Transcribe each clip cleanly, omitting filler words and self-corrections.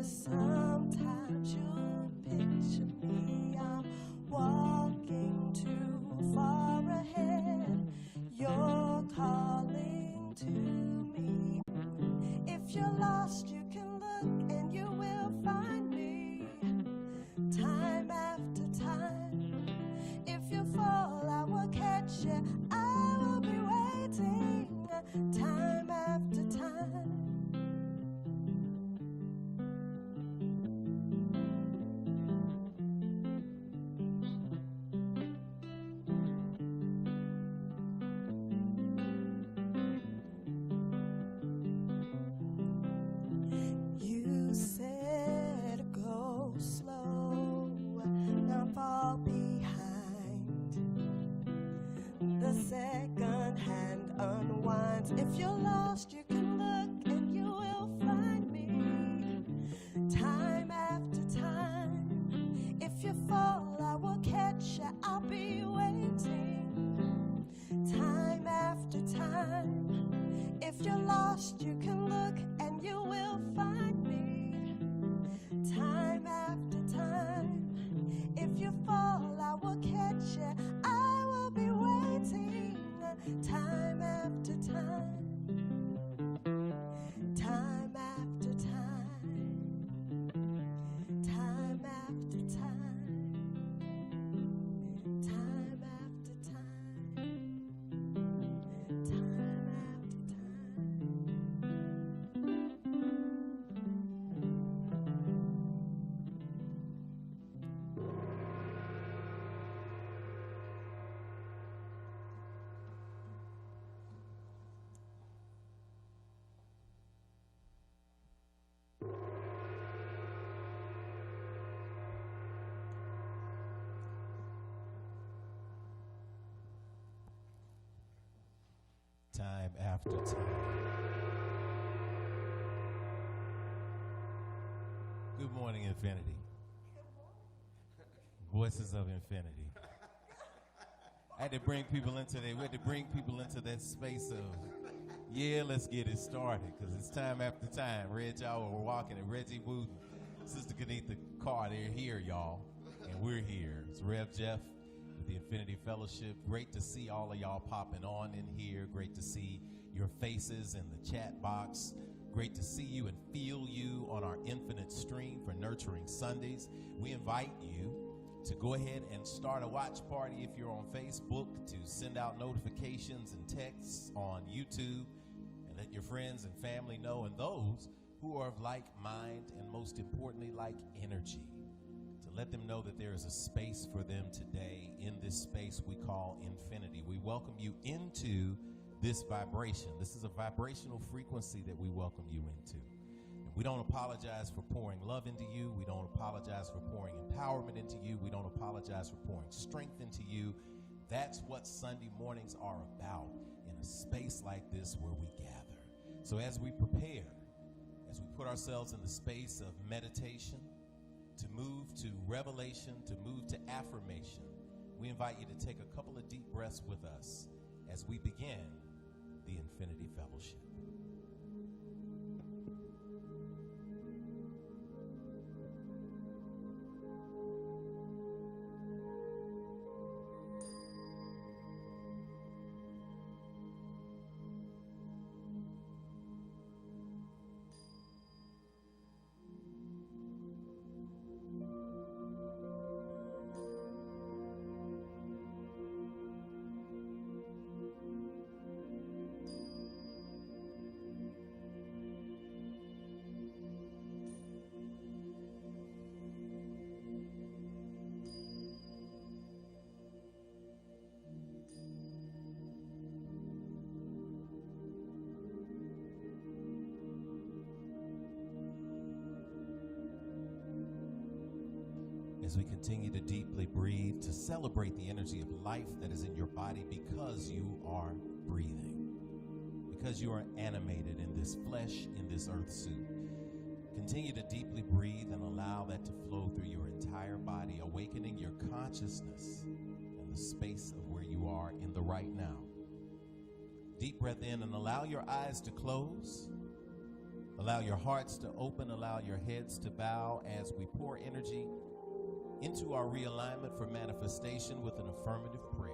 Sometimes you picture me, I'm walking too far ahead. You're calling to me. If you're lost, you can look and you will find me. Time after time. If you fall, I will catch you. I will be waiting. Time after time. Second hand unwinds. If you're lost, you can look and you will find me. Time after time. If you fall, I will catch you. I'll be waiting. Time after time. If you're lost, you can look and you will find me. Time after time. If you fall, I will catch you. I will be waiting. Time after time. Time after time. Time after time. Time after time. Time after Time after time. Good morning, Infinity. Voices of Infinity. I had to bring people into that. We had to bring people into that space of, yeah, let's get it started, because it's time after time. Regi, we're walking, and Regi, Wooten, Sister Kenetha, Carr, they're here, y'all, and we're here. It's Rev Jeff with the Infinity Fellowship. Great to see all of y'all popping on in here. Great to see your faces in the chat box. Great to see you and feel you on our infinite stream for Nurturing Sundays. We invite you to go ahead and start a watch party if you're on Facebook, to send out notifications and texts on YouTube, and let your friends and family know, and those who are of like mind and most importantly like energy, to let them know that there is a space for them today in this space we call Infinity. We welcome you into this vibration. This is a vibrational frequency that we welcome you into. We don't apologize for pouring love into you. We don't apologize for pouring empowerment into you. We don't apologize for pouring strength into you. That's what Sunday mornings are about in a space like this where we gather. So as we prepare, as we put ourselves in the space of meditation, to move to revelation, to move to affirmation, we invite you to take a couple of deep breaths with us as we begin the Infinity Fellowship. As we continue to deeply breathe, to celebrate the energy of life that is in your body because you are breathing, because you are animated in this flesh, in this earth suit. Continue to deeply breathe and allow that to flow through your entire body, awakening your consciousness in the space of where you are in the right now. Deep breath in and allow your eyes to close. Allow your hearts to open, allow your heads to bow as we pour energy into our realignment for manifestation with an affirmative prayer.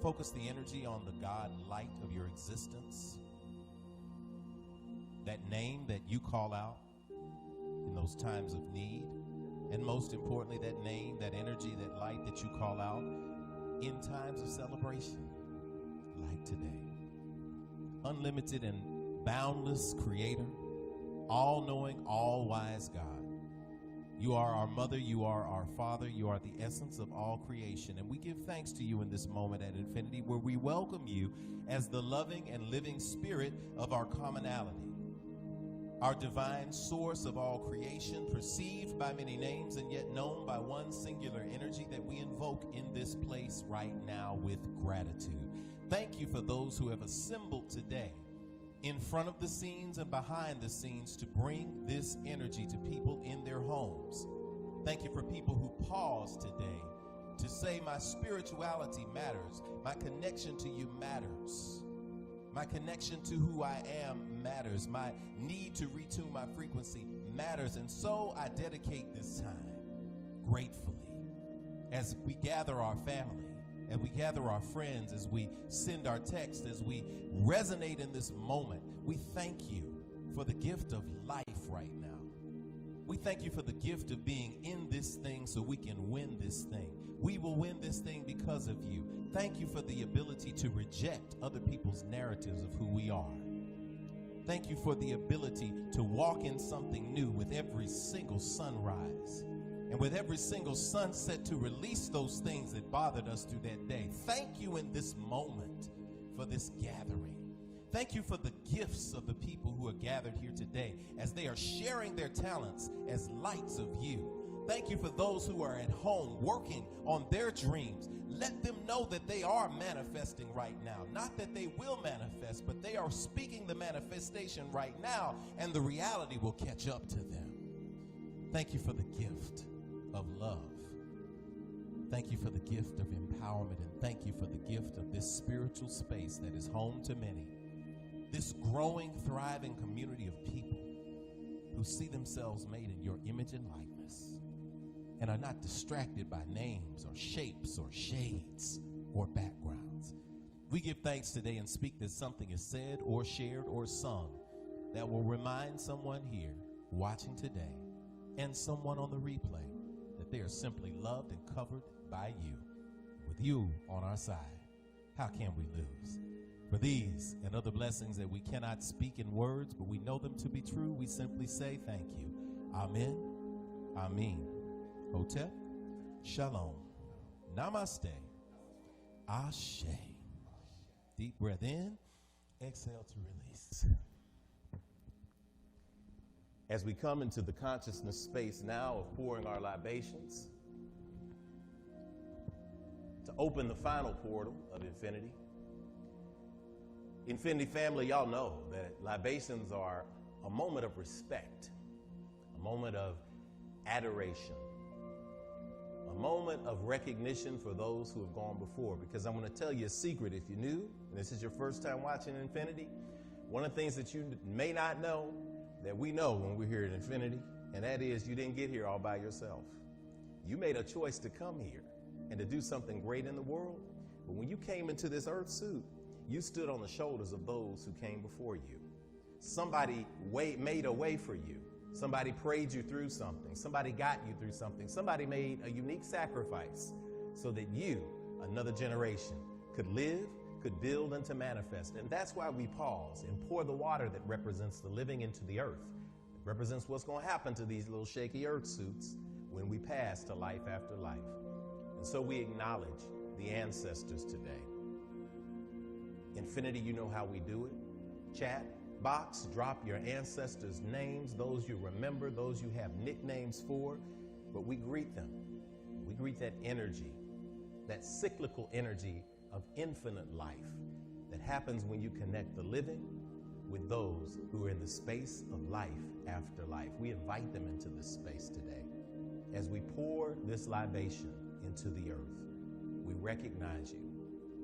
Focus the energy on the God light of your existence, that name that you call out in those times of need, and most importantly, that name, that energy, that light that you call out in times of celebration, like today. Unlimited and boundless Creator, all-knowing, all-wise God. You are our mother, you are our father, you are the essence of all creation. And we give thanks to you in this moment at Infinity, where we welcome you as the loving and living spirit of our commonality, our divine source of all creation, perceived by many names and yet known by one singular energy that we invoke in this place right now with gratitude. Thank you for those who have assembled today in front of the scenes and behind the scenes to bring this energy to people in their homes. Thank you for people who pause today to say, my spirituality matters, my connection to you matters, my connection to who I am matters, my need to retune my frequency matters. And so I dedicate this time gratefully as we gather our family, and we gather our friends, as we send our text, as we resonate in this moment. We thank you for the gift of life right now. We thank you for the gift of being in this thing so we can win this thing. We will win this thing because of you. Thank you for the ability to reject other people's narratives of who we are. Thank you for the ability to walk in something new with every single sunrise, and with every single sunset, to release those things that bothered us through that day. Thank you in this moment for this gathering. Thank you for the gifts of the people who are gathered here today as they are sharing their talents as lights of you. Thank you for those who are at home working on their dreams. Let them know that they are manifesting right now. Not that they will manifest, but they are speaking the manifestation right now, and the reality will catch up to them. Thank you for the gift of love. Thank you for the gift of empowerment, and thank you for the gift of this spiritual space that is home to many. This growing, thriving community of people who see themselves made in your image and likeness and are not distracted by names or shapes or shades or backgrounds. We give thanks today and speak that something is said or shared or sung that will remind someone here watching today and someone on the replay that they are simply loved and covered by you. With you on our side, how can we lose? For these and other blessings that we cannot speak in words, but we know them to be true, we simply say thank you. Amen. Amen. Hotep. Shalom. Namaste. Ashe. Deep breath in. Exhale to release. As we come into the consciousness space now of pouring our libations, to open the final portal of infinity. Infinity family, y'all know that libations are a moment of respect, a moment of adoration, a moment of recognition for those who have gone before. Because I'm going to tell you a secret if you're new, and this is your first time watching Infinity. One of the things that you may not know that we know when we're here at Infinity, and that is you didn't get here all by yourself. You made a choice to come here and to do something great in the world. But when you came into this earth suit, you stood on the shoulders of those who came before you. Somebody made a way for you. Somebody prayed you through something. Somebody got you through something. Somebody made a unique sacrifice so that you, another generation, could live, could build, and to manifest. And that's why we pause and pour the water that represents the living into the earth. It represents what's going to happen to these little shaky earth suits when we pass to life after life. And so we acknowledge the ancestors today. Infinity, you know how we do it. Chat box, drop your ancestors' names, those you remember, those you have nicknames for, but we greet them. We greet that energy, that cyclical energy of infinite life that happens when you connect the living with those who are in the space of life after life. We invite them into this space today. As we pour this libation into the earth, we recognize you.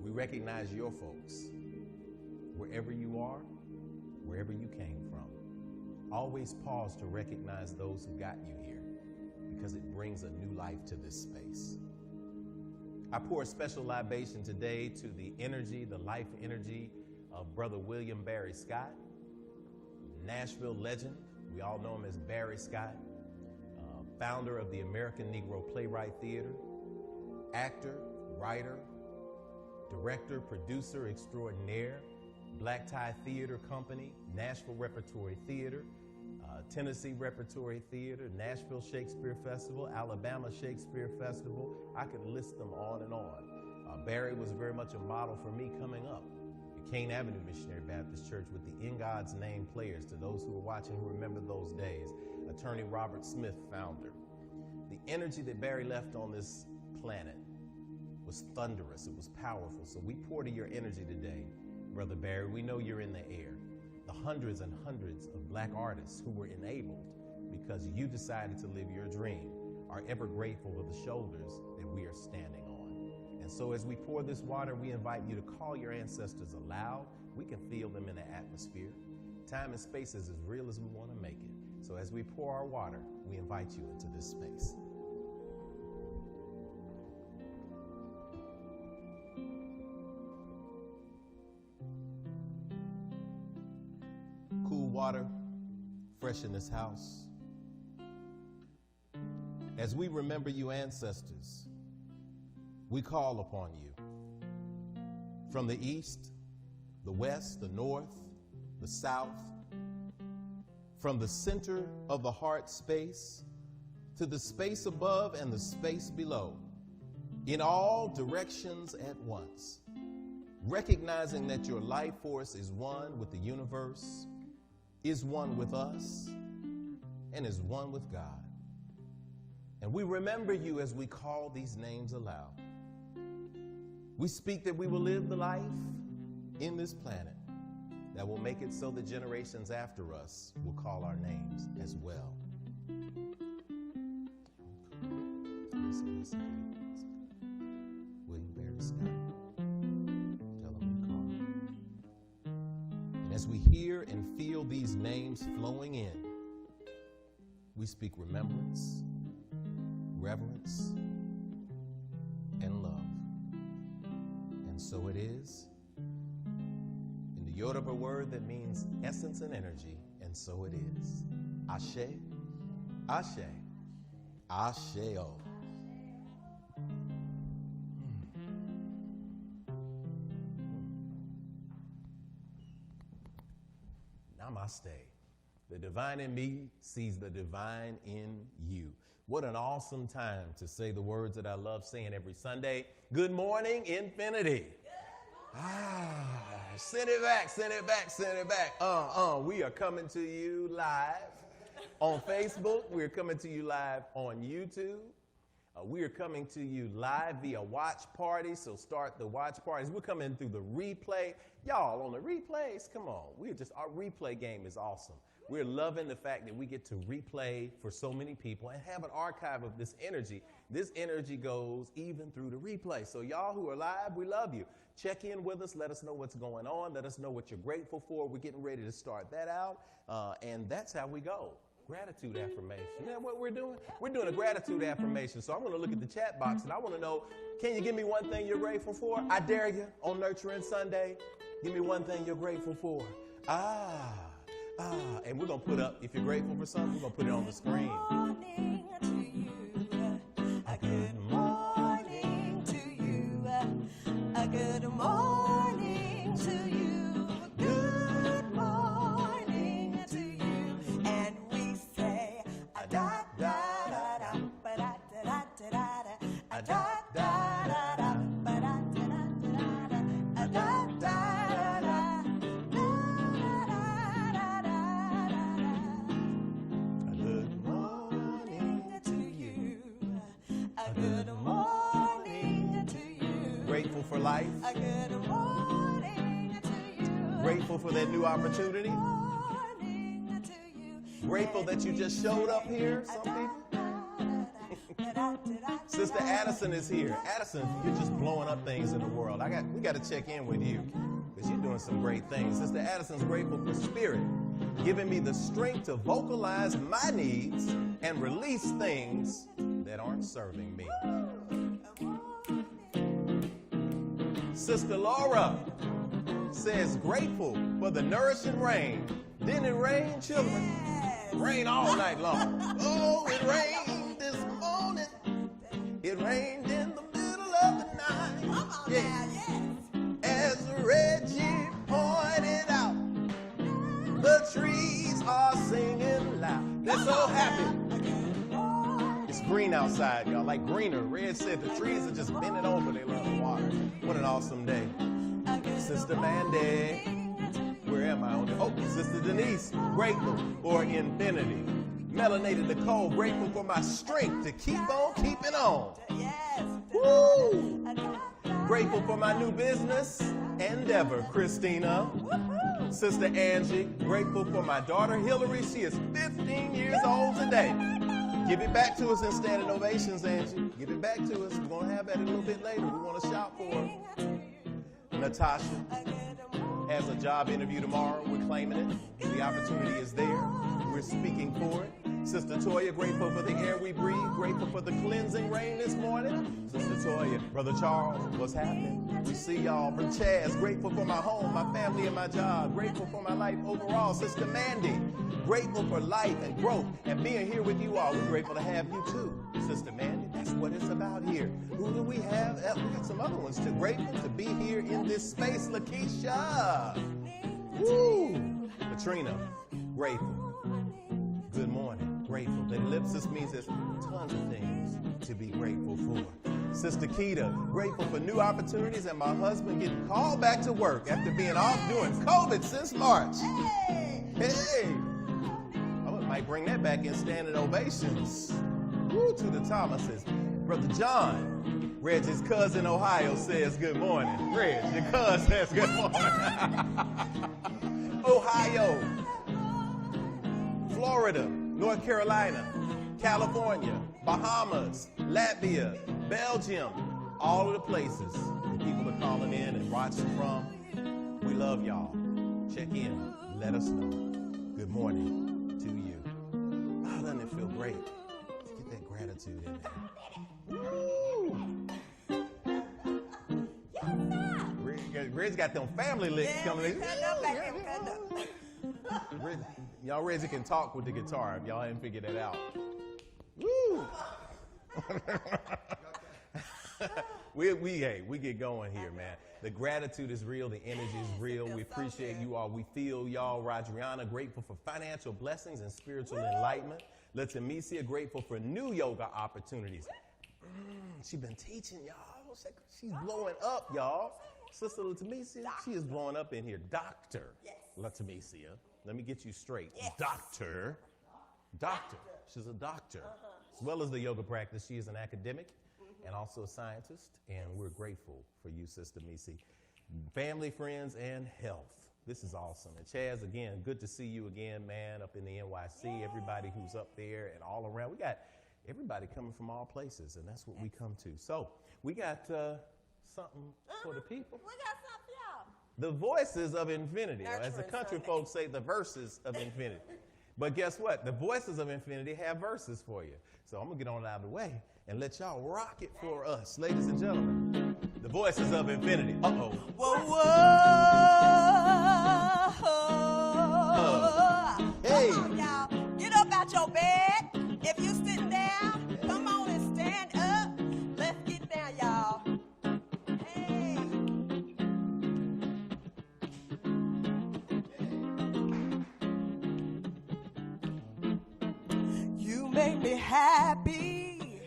We recognize your folks, wherever you are, wherever you came from. always pause to recognize those who got you here, because it brings a new life to this space. I pour a special libation today to the energy, the life energy of Brother William Barry Scott, Nashville legend. We all know him as Barry Scott, founder of the American Negro Playwright Theater, actor, writer, director, producer extraordinaire, Black Tie Theater Company, Nashville Repertory Theater, Tennessee Repertory Theater, Nashville Shakespeare Festival, Alabama Shakespeare Festival. I could list them on and on. Barry was very much a model for me coming up at Kane Avenue Missionary Baptist Church with the In God's Name players. To those who are watching who remember those days, attorney Robert Smith, founder. The energy that Barry left on this planet was thunderous. It was powerful. So we pour to your energy today, Brother Barry. We know you're in the air. The hundreds and hundreds of Black artists who were enabled because you decided to live your dream are ever grateful for the shoulders that we are standing on. And so as we pour this water, we invite you to call your ancestors aloud. We can feel them in the atmosphere. Time and space is as real as we want to make it. So as we pour our water, we invite you into this space. Cool water, fresh in this house. As we remember you ancestors, we call upon you. From the east, the west, the north, the south, from the center of the heart space to the space above and the space below, in all directions at once, recognizing that your life force is one with the universe, is one with us, and is one with God. And we remember you as we call these names aloud. We speak that we will live the life in this planet that will make it so the generations after us will call our names as well. William Barry Scott. Tell him to call. And as we hear and feel these names flowing in, we speak remembrance, reverence, and love. And so it is. In the Yoruba word that means essence and energy, and so it is. Ashe, Ashe, Asheo. Namaste. The divine in me sees the divine in you. What an awesome time to say the words that I love saying every Sunday. Good morning, infinity. Send it back, send it back, send it back. We are coming to you live on Facebook. We're coming to you live on YouTube. We are coming to you live via watch parties, so start the watch parties. We're coming through the replay. Y'all on the replays, come on. Our replay game is awesome. We're loving the fact that we get to replay for so many people and have an archive of this energy. This energy goes even through the replay. So y'all who are live, we love you. Check in with us. Let us know what's going on. Let us know what you're grateful for. We're getting ready to start that out. And that's how we go. Gratitude affirmation. You know what we're doing? We're doing a gratitude affirmation. So I'm going to look at the chat box and I want to know, can you give me one thing you're grateful for? I dare you on Nurturing Sunday. Give me one thing you're grateful for. And we're going to put up, if you're grateful for something, we're going to put it on the screen. Good morning to you. Good morning to you. Good morning to you. And we say, da da da da, ba da da da da da, da da da da, ba da da da da da, da da da. Grateful for life. A good morning to you. Grateful for that new opportunity. Morning to you. Grateful that you just showed up here. Some people. Sister Addison is here. Addison, you're just blowing up things in the world. We got to check in with you because you're doing some great things. Sister Addison's grateful for spirit. giving me the strength to vocalize my needs and release things that aren't serving me. Sister Laura says, grateful for the nourishing rain. Didn't it rain, children? Yes. Rain all night long. Oh, it rained this morning. It rained in the middle of the night. Come on now, yes. As Regi pointed out, the trees are singing loud. They're so happy. It's green outside, y'all, like greener. Red said the trees are just bending over. They love the water. What an awesome day. Sister Mandy, where am I on it? Oh, Sister Denise, grateful for infinity. Melanated Nicole, grateful for my strength to keep on keeping on. Yes. Woo! Grateful for my new business endeavor, Christina. Sister Angie, grateful for my daughter Hillary. She is 15 years old today. Give it back to us in standing ovations, Angie. Give it back to us. We're going to have that a little bit later. We want to shout for her. Natasha has a job interview tomorrow. We're claiming it. The opportunity is there. We're speaking for it. Sister Toya, grateful for the air we breathe. Grateful for the cleansing rain this morning. Sister Toya, Brother Charles, what's happening? We see y'all. Brother Chaz, grateful for my home, my family, and my job. Grateful for my life overall. Sister Mandy, grateful for life and growth and being here with you all. We're grateful to have you too. Sister Mandy, that's what it's about here. Who do we have? We got some other ones too. Grateful to be here in this space. Lakeisha. Woo! Katrina, grateful. Good morning. Grateful. The ellipsis means there's tons of things to be grateful for. Sister Keita, grateful for new opportunities and my husband getting called back to work after being off doing COVID since March. Hey! I might bring that back in standing ovations. Woo, to the Thomases. Brother John, Reggie's cousin Ohio, says good morning. Reg, your cousin says good morning. Ohio, Florida, North Carolina, California, Bahamas, Latvia, Belgium, all of the places where people are calling in and watching from. We love y'all. Check in. Let us know. Good morning to you. Oh, doesn't it feel great to get that gratitude in there? Reg's got them family licks coming in. Y'all Reggie can talk with the guitar if y'all haven't figured that out. Woo! we get going here, man. The gratitude is real. The energy is real. We appreciate you all. We feel y'all. Rodriana, grateful for financial blessings and spiritual enlightenment. Latimisia, grateful for new yoga opportunities. She's been teaching y'all. She's blowing up, y'all. Sister Latimisia, she is blowing up in here. Dr. Latimisia. Let me get you straight. Yes. Doctor. She's a doctor. As well as the yoga practice, she is an academic and also a scientist, and we're grateful for you, Sister Misi. Family, friends, and health. This is awesome. And Chaz, again, good to see you again, man, up in the NYC. Everybody who's up there and all around. We got everybody coming from all places, and that's what we come to. So we got something for the people. We got something for y'all. The voices of infinity. Or as the country folks say, the verses of infinity. But guess what? The voices of infinity have verses for you. So I'm going to get on out of the way and let y'all rock it for us. Ladies and gentlemen, the voices of infinity. Uh-oh. Whoa, whoa. Hey. Come on, y'all. Get up out your bed. If you sitting down, come on and stand up. Let's get down, y'all. Hey. You make me happy.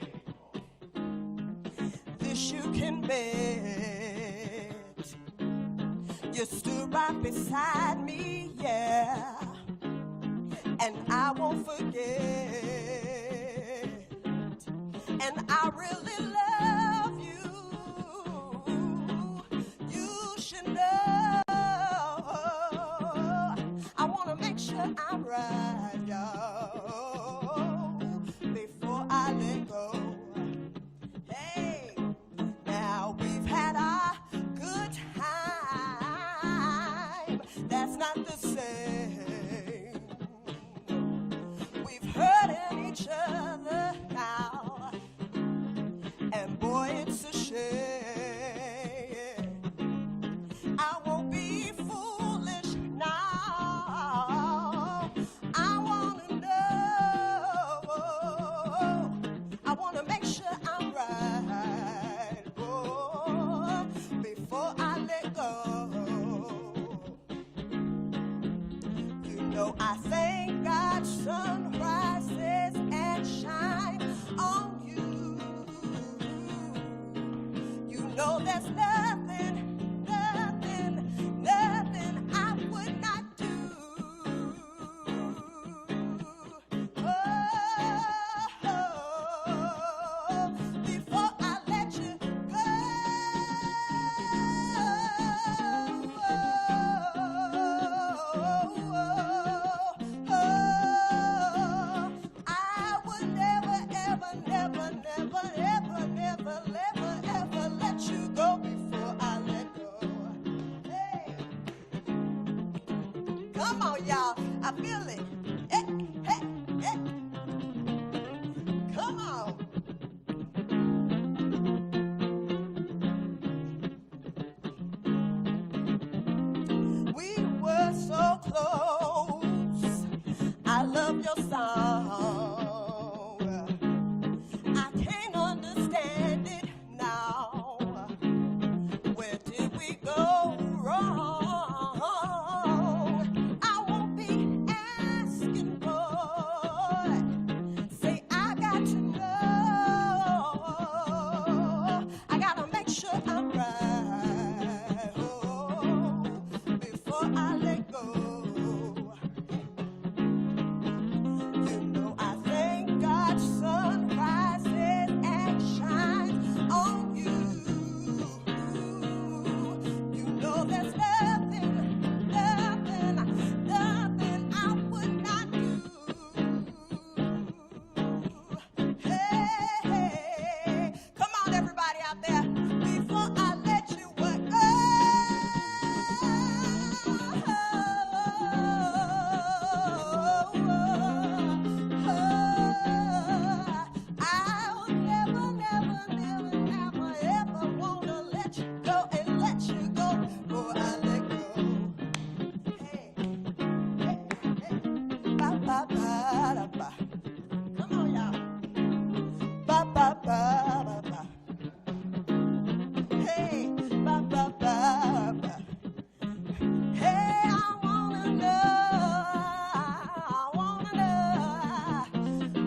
This you can bet. You stood right beside me, yeah, and I won't forget. And I really love you. You should know. I want to make sure I'm right, y'all, before I let go. Hey, now we've had our good time. That's not the same know I thank God sun rises and shines on you. You know there's nothing, nothing, nothing I would not do. Before I let you go, I would never, ever, never, never, ever, never, never, ever let you go before I let go. Hey, come on, y'all, I feel it. Hey, hey, hey. Come on. We were so close. I love your song. I can't understand it now. Where did we go wrong? I won't be asking for it. Say I got to know. I gotta make sure I'm right. Oh, before I let go. You know I thank God sun rises and shines on you. You know there's nothing, nothing, nothing I would not do. Hey, hey, come on everybody out there, before I let you go. I'll never, never, never, never, ever wanna let you go and let you go before I let go. Hey, hey, hey. Ba, ba, ba, da, ba. Come on, y'all. Ba, ba, ba, ba, ba. Hey, ba, ba, ba, ba. Hey, I wanna know,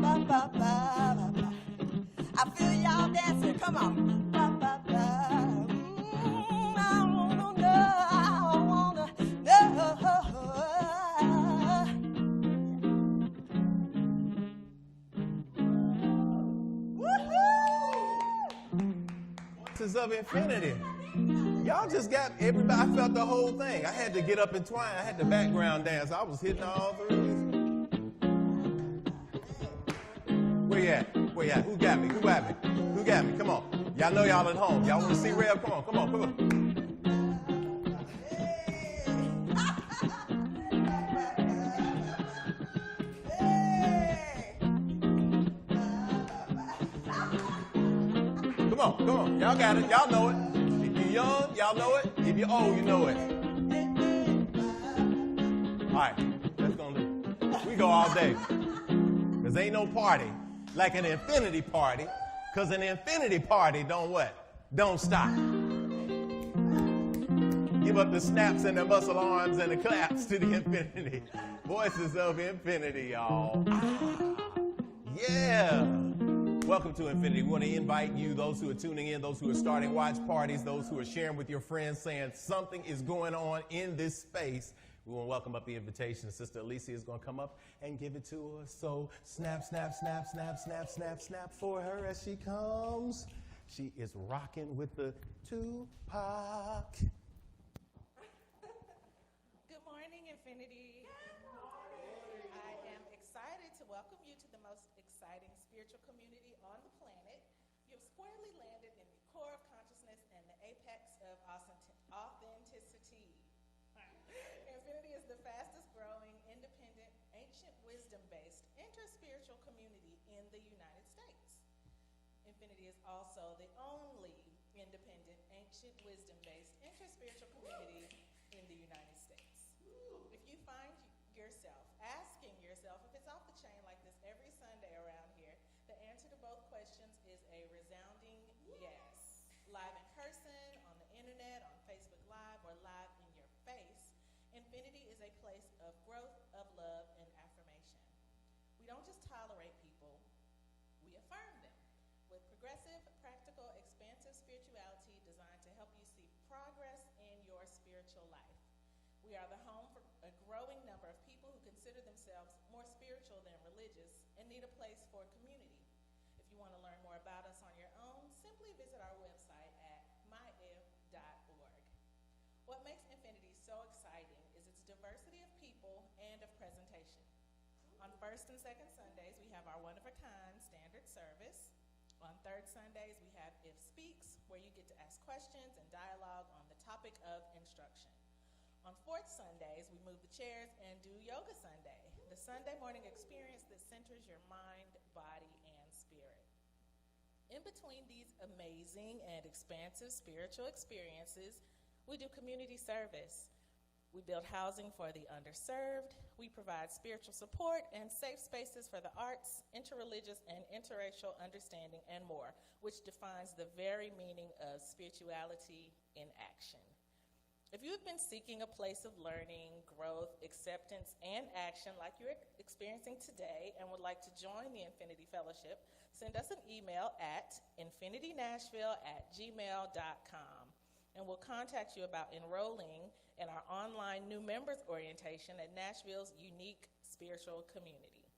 ba, ba, ba, ba, ba. I feel y'all dancing, come on. Ba, ba, ba. I wanna know. Voices of infinity. Y'all just got everybody. I felt the whole thing. I had to get up and twine. I had the background dance. I was hitting all threes. Where you at? Where you at? Who got me? Who got me? Who got me? Come on. Y'all know y'all at home. Y'all want to see Rev? Come on, come on, come on. Come on, come on. Y'all got it. Y'all know it. If you're young, y'all know it. If you're old, you know it. All right, that's gonna do. We go all day. Because ain't no party like an infinity party. Because an infinity party don't what? Don't stop. Give up the snaps and the muscle arms and the claps to the infinity. Voices of infinity, y'all. Yeah. Welcome to Infinity. We want to invite you, those who are tuning in, those who are starting watch parties, those who are sharing with your friends, saying something is going on in this space. We want to welcome up the invitation. Sister Alicia is going to come up and give it to us. So snap, snap, snap, snap, snap, snap, snap for her as she comes. She is rocking with the Tupac. Good morning, Infinity. I am excited to welcome you to the most exciting spiritual community on the planet. You've squarely landed in the core of consciousness and the apex of authenticity. Infinity is the fastest growing, independent, ancient wisdom-based, interspiritual community in the United States. Infinity is also the only independent, ancient wisdom-based, interspiritual community in the United States. If you find yourself asking yourself if it's off the chain like this every Sunday around here, the answer to both questions is a resounding yes. Live in person, on the internet, on Facebook Live, or live in your face, Infinity is a place of growth, of love, We don't just tolerate people, we affirm them with progressive, practical, expansive spirituality designed to help you see progress in your spiritual life. We are the home for a growing number of people who consider themselves more spiritual than religious and need a place for community. If you want to learn more about us on your own, simply visit our website at myif.org. What makes Infinity so exciting is its diversity of people and of presentation. On first and second Sundays, we have our one-of-a-kind standard service. On third Sundays, we have If Speaks, where you get to ask questions and dialogue on the topic of instruction. On fourth Sundays, we move the chairs and do Yoga Sunday, the Sunday morning experience that centers your mind, body, and spirit. In between these amazing and expansive spiritual experiences, we do community service. We build housing for the underserved. We provide spiritual support and safe spaces for the arts, interreligious and interracial understanding, and more, which defines the very meaning of spirituality in action. If you've been seeking a place of learning, growth, acceptance, and action like you're experiencing today and would like to join the Infinity Fellowship, send us an email at infinitynashville@gmail.com, and we'll contact you about enrolling in our online new members orientation at Nashville's unique spiritual community.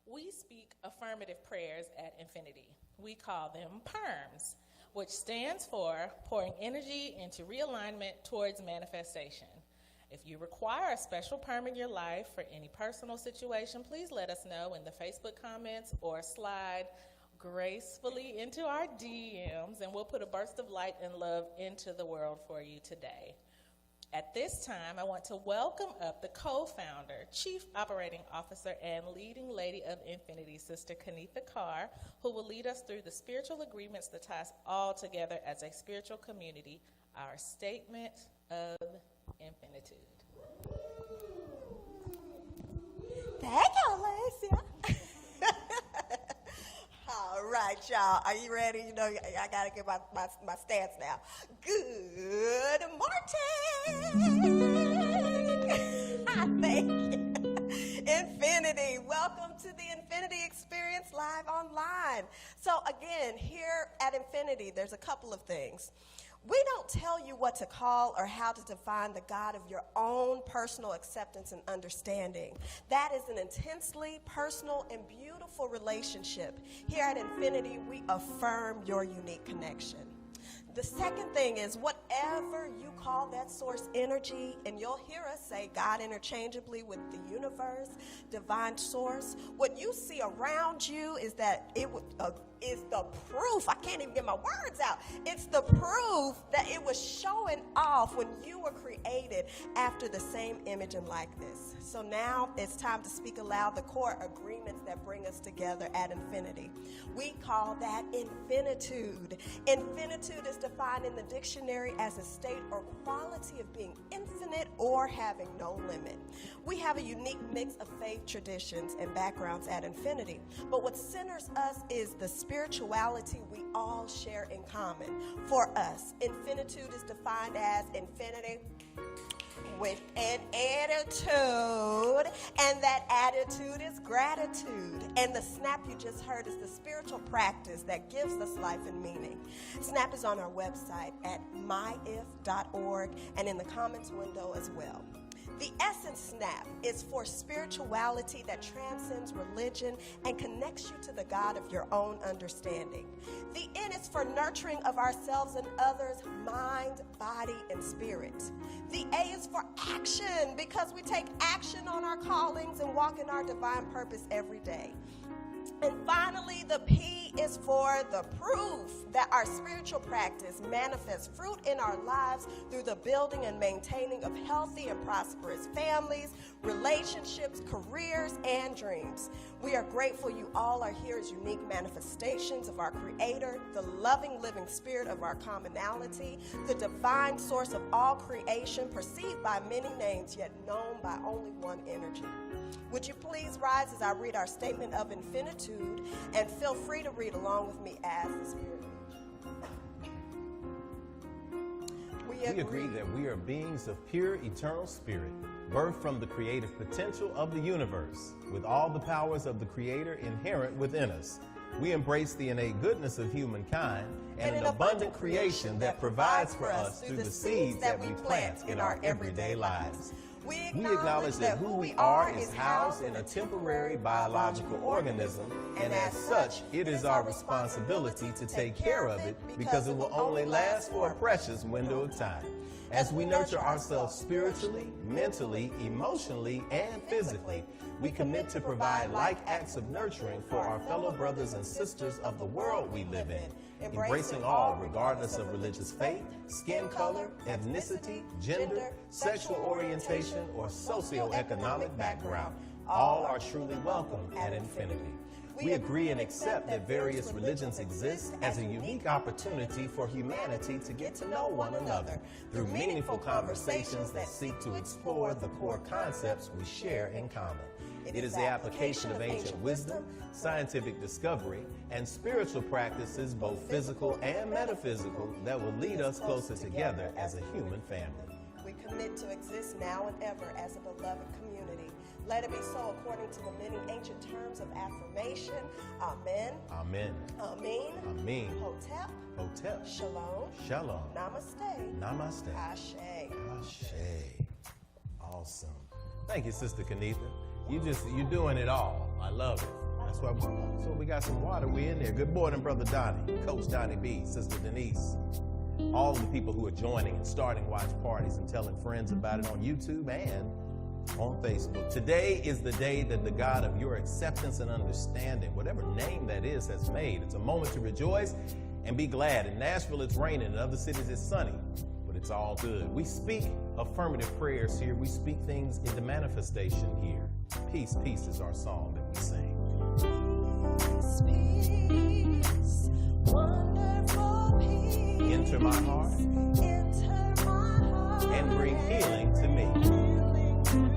We speak affirmative prayers at Infinity. We call them PERMs, which stands for pouring energy into realignment towards manifestation. If you require a special perm in your life for any personal situation, please let us know in the Facebook comments or slide gracefully into our DMs, and we'll put a burst of light and love into the world for you today. At this time, I want to welcome up the co-founder, Chief Operating Officer, and leading lady of Infinity, Sister Kenetha Carr, who will lead us through the spiritual agreements that tie us all together as a spiritual community, our statement of infinitude. Thank you, Alicia. All right, y'all. Are you ready? You know, I got to get my stance now. Good morning. Thank you. Infinity. Welcome to the Infinity Experience Live Online. So again, here at Infinity, there's a couple of things. We don't tell you what to call or how to define the God of your own personal acceptance and understanding. That is an intensely personal and beautiful relationship. Here at Infinity, we affirm your unique connection. The second thing is whatever you call that source energy, and you'll hear us say God interchangeably with the universe, divine source, what you see around you is that is the proof. I can't even get my words out. It's the proof that it was showing off when you were created after the same image and likeness. So now it's time to speak aloud the core agreements that bring us together at Infinity. We call that infinitude. Infinitude is defined in the dictionary as a state or quality of being infinite or having no limit. We have a unique mix of faith traditions and backgrounds at Infinity, but what centers us is the spirituality we all share in common. For us, infinitude is defined as infinity with an attitude, and that attitude is gratitude. And the snap you just heard is the spiritual practice that gives us life and meaning. Snap is on our website at myif.org and in the comments window as well. The essence snap is for spirituality that transcends religion and connects you to the God of your own understanding. The N is for nurturing of ourselves and others, mind, body, and spirit. The A is for action, because we take action on our callings and walk in our divine purpose every day. And finally, the P is for the proof that our spiritual practice manifests fruit in our lives through the building and maintaining of healthy and prosperous families, relationships, careers, and dreams. We are grateful you all are here as unique manifestations of our Creator, the loving, living spirit of our commonality, the divine source of all creation, perceived by many names, yet known by only one energy. Would you please rise as I read our statement of infinitude, and feel free to read along with me as the Spirit leads you. We agree that we are beings of pure, eternal spirit, birthed from the creative potential of the universe, with all the powers of the Creator inherent within us. We embrace the innate goodness of humankind and an abundant creation that provides for us through the seeds that we plant in our everyday lives. We acknowledge that who we are is housed in a temporary biological organism, and as such, it is our responsibility to take care of it because it will only last for a precious window of time. As we nurture ourselves spiritually, mentally, emotionally, and physically, we commit to provide like acts of nurturing for our fellow brothers and sisters of the world we live in, embracing all regardless of religious faith, skin color, ethnicity, gender, sexual orientation, or socioeconomic background. All are truly welcome at Infinity. We agree and accept that various religions exist as a unique opportunity for humanity to get to know one another through meaningful conversations that seek to explore the core concepts we share in common. It is the application of ancient wisdom, scientific discovery, and spiritual practices, both physical and metaphysical, that will lead us closer together as a human family. We commit to exist now and ever as a beloved community. Let it be so according to the many ancient terms of affirmation. Amen. Amen. Amen. Amen. Hotep. Hotep. Shalom. Shalom. Namaste. Namaste. Ashe. Ashe. Awesome. Thank you, Sister Kenetha. You're doing it all. I love it. That's why we got some water. We in there. Good morning, Brother Donnie, Coach Donnie B, Sister Denise. All the people who are joining and starting watch parties and telling friends about it on YouTube and on Facebook. Today is the day that the God of your acceptance and understanding, whatever name that is, has made. It's a moment to rejoice and be glad. In Nashville, it's raining. In other cities, it's sunny. But it's all good. We speak affirmative prayers here. We speak things into manifestation here. Peace, peace is our song that we sing. Peace, peace, wonderful peace. Enter my heart. Enter my heart. And bring healing to me. Healing to me.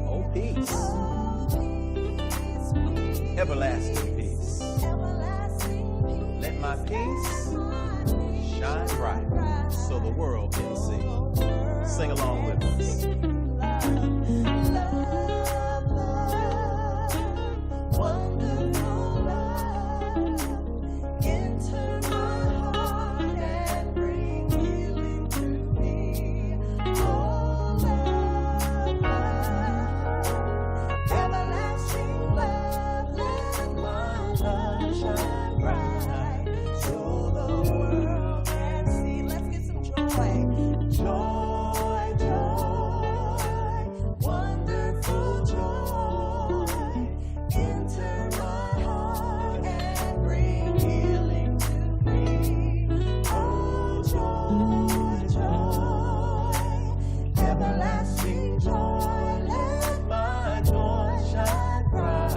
Oh, peace. Oh, peace, peace. Everlasting peace. Everlasting peace. Let my peace shine bright so the world can see. Sing along with us. Love, love, love, wonderful love. Enter my heart and bring healing to me. Oh, love, love, everlasting love. Let my love shine bright so the world can see. Let's get some joy. Joy, joy, wonderful joy. Enter my heart and bring healing to me. Oh, joy, joy, everlasting joy. Let my joy shine bright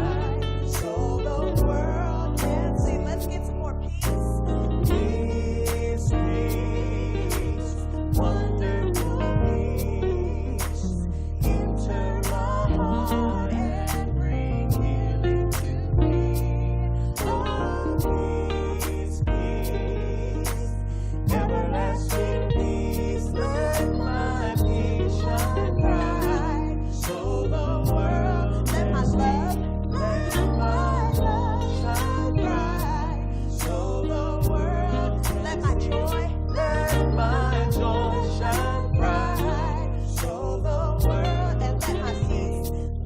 so the world can see. Let's get some more peace. Peace, peace, wonderful peace. Enter my heart and bring healing to me. Oh, peace, peace, everlasting peace. Let my peace shine bright so the world. Let my love shine bright so the world. Let my joy shine bright so the world. And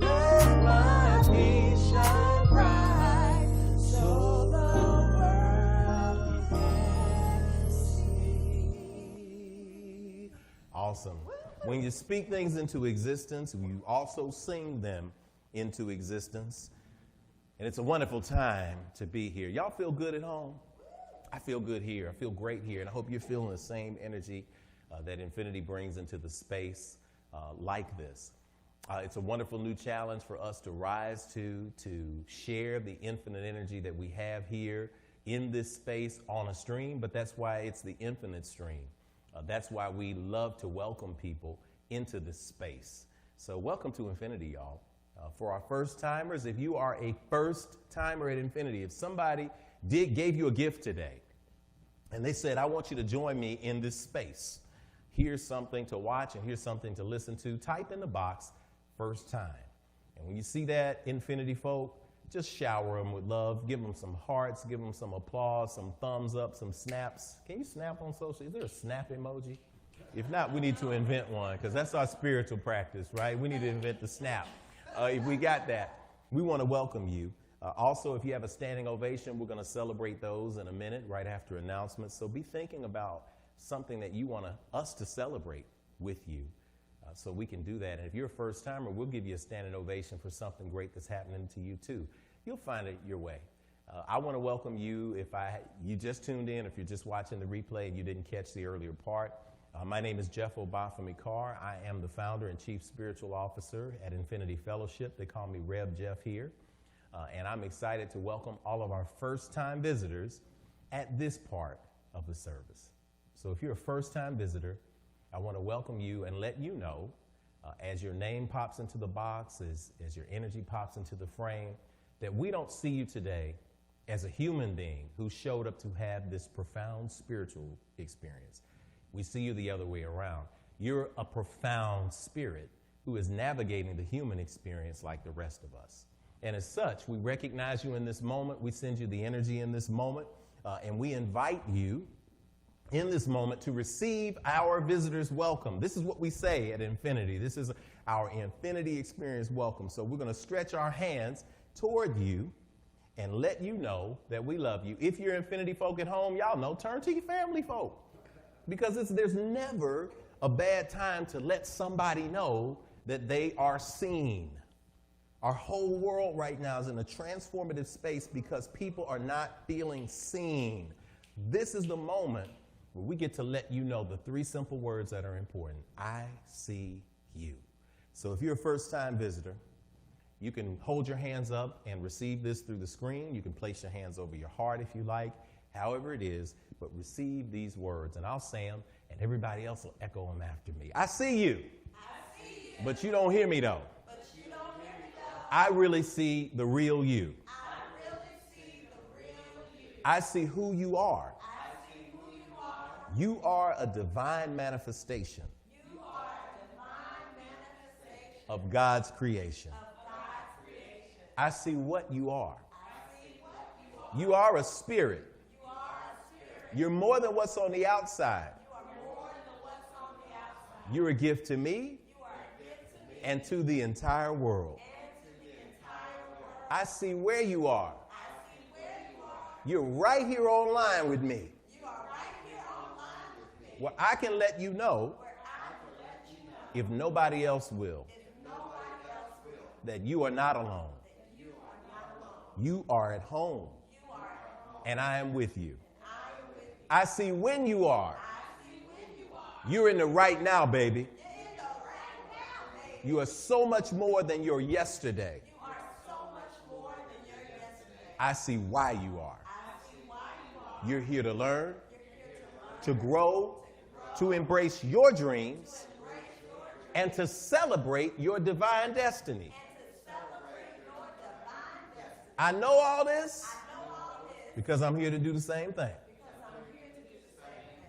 let my peace shine bright so the world can see. Awesome. When you speak things into existence, you also sing them into existence. And it's a wonderful time to be here. Y'all feel good at home? I feel good here. I feel great here. And I hope you're feeling the same energy that Infinity brings into the space like this. It's a wonderful new challenge for us to rise to share the infinite energy that we have here in this space on a stream, but that's why it's the infinite stream. That's why we love to welcome people into this space. So welcome to Infinity, y'all. For our first timers, if you are a first timer at Infinity, if somebody gave you a gift today and they said, I want you to join me in this space, here's something to watch and here's something to listen to, type in the box, first time. And when you see that, Infinity folk, just shower them with love. Give them some hearts, give them some applause, some thumbs up, some snaps. Can you snap on social? Is there a snap emoji? If not, we need to invent one, because that's our spiritual practice, right? We need to invent the snap. If we got that, we want to welcome you. Also, if you have a standing ovation, we're going to celebrate those in a minute, right after announcements. So be thinking about something that you want us to celebrate with you, so we can do that. And if you're a first timer, we'll give you a standing ovation for something great that's happening to you too. You'll find it your way. I want to welcome you if you just tuned in, if you're just watching the replay and you didn't catch the earlier part. My name is Jeff Obafemi Carr. I am the founder and chief spiritual officer at Infinity Fellowship. They call me Rev Jeff here. And I'm excited to welcome all of our first-time visitors at this part of the service. So if you're a first-time visitor, I want to welcome you and let you know, as your name pops into the box, as your energy pops into the frame, that we don't see you today as a human being who showed up to have this profound spiritual experience. We see you the other way around. You're a profound spirit who is navigating the human experience like the rest of us. And as such, we recognize you in this moment. We send you the energy in this moment. And we invite you in this moment to receive our visitor's welcome. This is what we say at Infinity. This is our Infinity Experience welcome. So we're going to stretch our hands toward you and let you know that we love you. If you're Infinity folk at home, y'all know, turn to your family folk. Because there's never a bad time to let somebody know that they are seen. Our whole world right now is in a transformative space because people are not feeling seen. This is the moment where we get to let you know the three simple words that are important. I see you. So if you're a first-time visitor, you can hold your hands up and receive this through the screen. You can place your hands over your heart if you like, however it is, but receive these words. And I'll say them, and everybody else will echo them after me. I see you. I see you. But you don't hear me, though. I really see the real you. I really see the real you. I see who you are. I see who you are. You are a divine manifestation. You are a divine manifestation of God's creation. I see what you are. I see what you are. You are a spirit. You are a spirit. You're more than what's on the outside. You are more than what's on the outside. You're a gift to me. You are a gift to me. And to the entire world. I see where you are. I see where you are. You're right here online with me. You are right here online with me. Where I can let you know, if nobody else will, that you are not alone. You are at home. And I am with you. I see when you are. You're in the right now, baby. You are so much more than your yesterday. I see why you are. You're here to learn, to grow, to embrace your dreams, and to celebrate your divine destiny. I know all this because I'm here to do the same thing.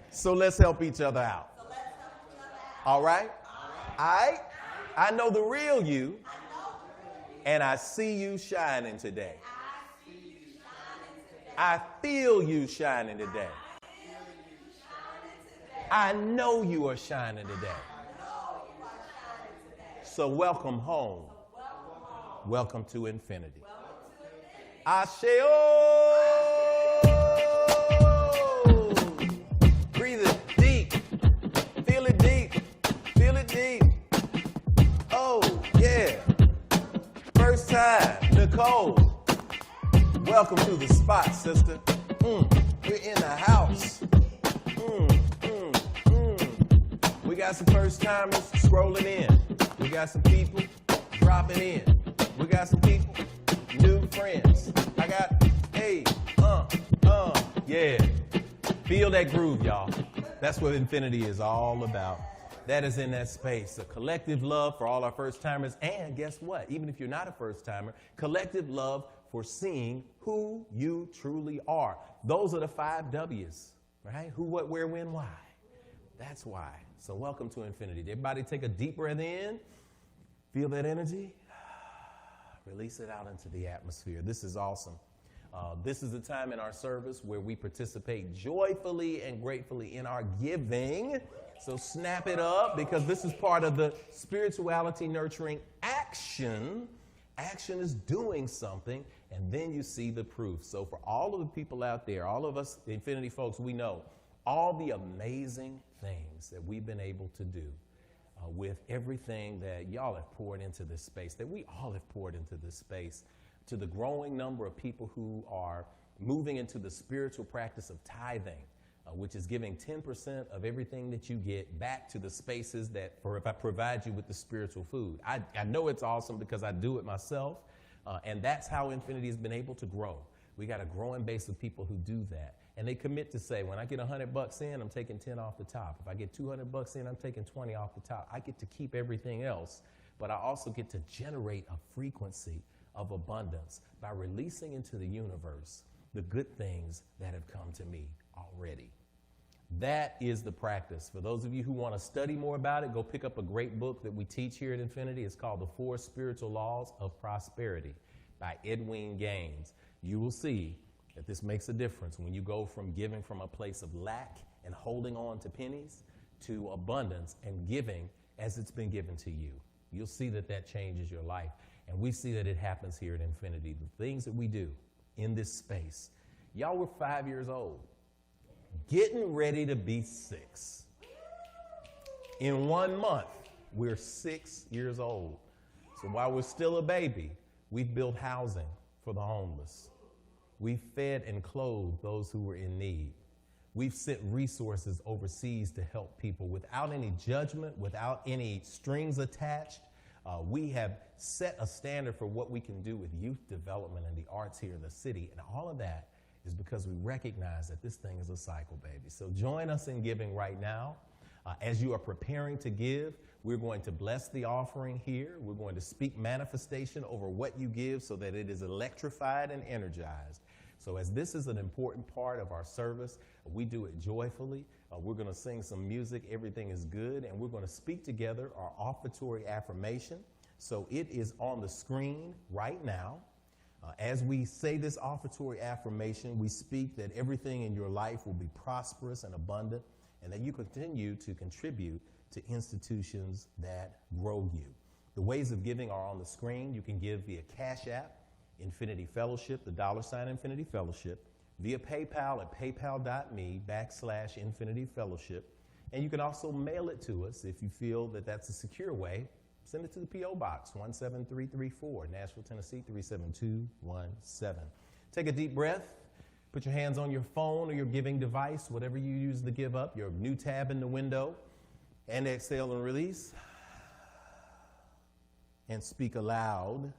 So let's help each other out. All right? I know the real you, and I see you shining today. I feel you shining today. I know you are shining today. So welcome home. Welcome to Infinity. Asheo. Breathe it deep. Feel it deep. Feel it deep. Oh, yeah. First time, Nicole. Welcome to the spot, sister. We're in the house. We got some first timers scrolling in. We got some people dropping in. We got some people, new friends. I got, hey, yeah. Feel that groove, y'all. That's what Infinity is all about. That is in that space, a collective love for all our first timers. And guess what? Even if you're not a first timer, collective love for seeing who you truly are. Those are the 5 W's, right? Who, what, where, when, why. That's why. So welcome to Infinity. Everybody take a deep breath in. Feel that energy. Release it out into the atmosphere. This is awesome. This is a time in our service where we participate joyfully and gratefully in our giving. So snap it up, because this is part of the spirituality nurturing action. Action is doing something, and then you see the proof. So for all of the people out there, all of us Infinity folks, we know all the amazing things that we've been able to do with everything that y'all have poured into this space, that we all have poured into this space, to the growing number of people who are moving into the spiritual practice of tithing, which is giving 10% of everything that you get back to the spaces that provide you with the spiritual food. I know it's awesome because I do it myself, and that's how Infinity has been able to grow. We got a growing base of people who do that. And they commit to say, when I get $100 in, I'm taking 10 off the top. If I get $200 in, I'm taking 20 off the top. I get to keep everything else, but I also get to generate a frequency of abundance by releasing into the universe the good things that have come to me already. That is the practice. For those of you who want to study more about it, go pick up a great book that we teach here at Infinity. It's called The 4 Spiritual Laws of Prosperity by Edwin Gaines. You will see that this makes a difference when you go from giving from a place of lack and holding on to pennies to abundance and giving as it's been given to you. You'll see that that changes your life. And we see that it happens here at Infinity. The things that we do in this space. Y'all were 5 years old, getting ready to be 6. In 1 month, we're 6 years old. So while we're still a baby, we've built housing for the homeless. We've fed and clothed those who were in need. We've sent resources overseas to help people without any judgment, without any strings attached. We have set a standard for what we can do with youth development and the arts here in the city. And all of that is because we recognize that this thing is a cycle, baby. So join us in giving right now. As you are preparing to give, we're going to bless the offering here. We're going to speak manifestation over what you give so that it is electrified and energized. So as this is an important part of our service, we do it joyfully. We're going to sing some music, Everything is Good, and we're going to speak together our offertory affirmation. So it is on the screen right now. As we say this offertory affirmation, we speak that everything in your life will be prosperous and abundant, and that you continue to contribute to institutions that grow you. The ways of giving are on the screen. You can give via Cash App, Infinity Fellowship, the $ Infinity Fellowship, via PayPal at paypal.me/Infinity Fellowship. And you can also mail it to us if you feel that that's a secure way. Send it to the P.O. Box 17334, Nashville, Tennessee 37217. Take a deep breath. Put your hands on your phone or your giving device, whatever you use to give up, your new tab in the window, and exhale and release. And speak aloud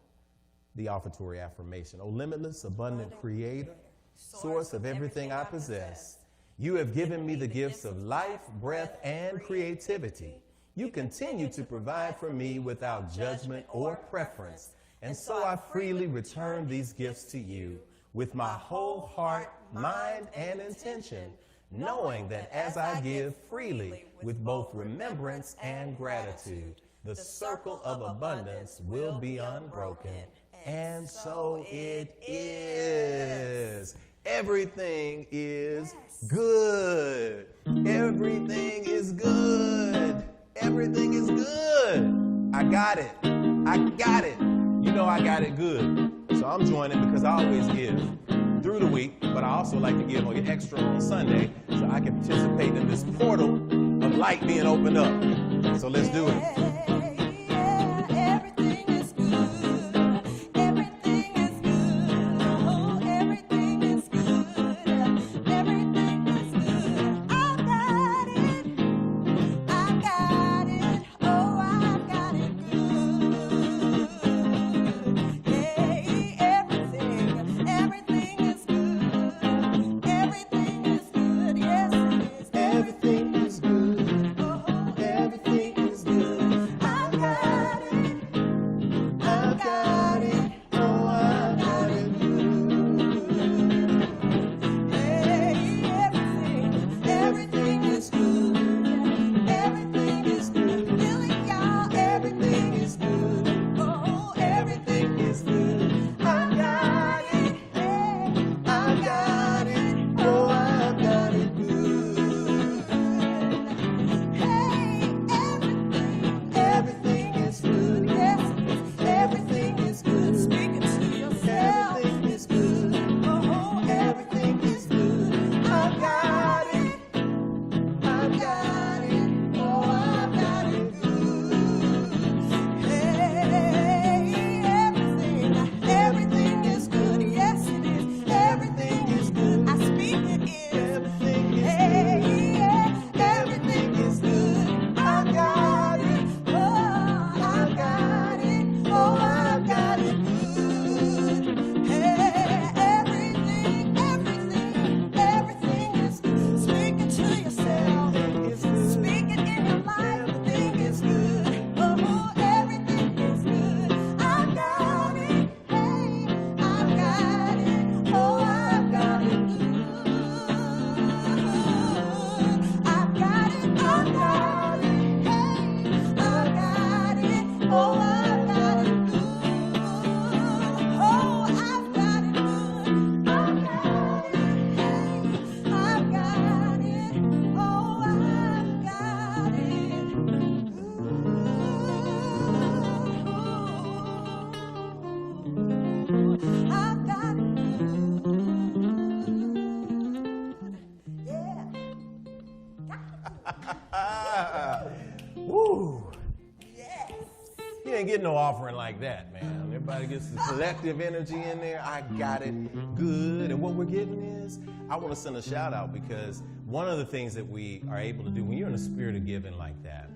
the offertory affirmation. O limitless, abundant creator, source of everything I possess, you have given me the gifts of life, breath, and creativity. You continue to provide for me without judgment or preference, and so I freely return these gifts to you with my whole heart, mind, and intention, knowing that as I give freely with both remembrance and gratitude, the circle of abundance will be unbroken. And so it is. Everything is good. Everything is good. Everything is good. I got it. I got it. You know I got it good. So I'm joining because I always give through the week, but I also like to give on extra on Sunday so I can participate in this portal of light being opened up. So let's do it. get no offering like that, man. Everybody gets the collective energy in there. I got it good. And what we're getting is, I want to send a shout out because one of the things that we are able to do when you're in a spirit of giving like that,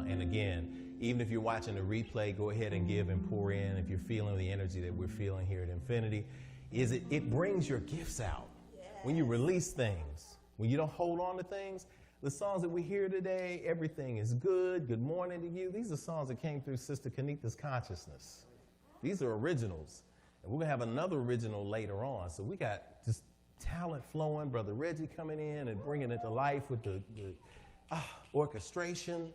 and again, even if you're watching the replay, go ahead and give and pour in. If you're feeling the energy that we're feeling here at Infinity, is it brings your gifts out. Yes. When you release things, when you don't hold on to things, the songs that we hear today, everything is good, good morning to you. These are songs that came through Sister Kenetha's consciousness. These are originals. And we're going to have another original later on. So we got just talent flowing. Brother Regi coming in and bringing it to life with the orchestration.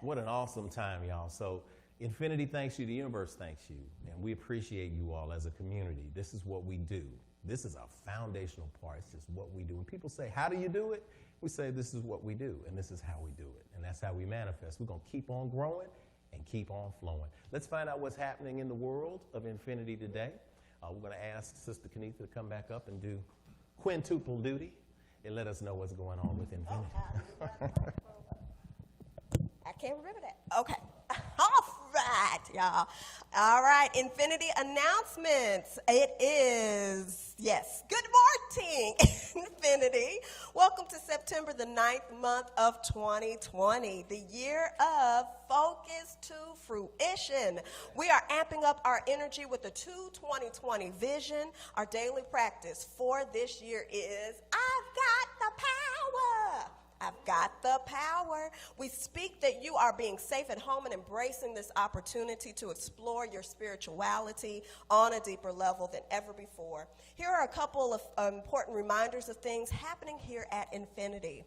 What an awesome time, y'all. So Infinity thanks you. The universe thanks you. And we appreciate you all as a community. This is what we do. This is our foundational part. It's just what we do. When people say, how do you do it? We say, this is what we do, and this is how we do it. And that's how we manifest. We're going to keep on growing and keep on flowing. Let's find out what's happening in the world of Infinity today. We're going to ask Sister Kenetha to come back up and do quintuple duty and let us know what's going on with Infinity. I can't remember that. Okay. All right, y'all. All right, Infinity announcements. It is, yes, good morning, Infinity. Welcome to September the 9th month of 2020, the year of focus to fruition. We are amping up our energy with the 2020 vision. Our daily practice for this year is, I've got the power. I've got the power. We speak that you are being safe at home and embracing this opportunity to explore your spirituality on a deeper level than ever before. Here are a couple of important reminders of things happening here at Infinity.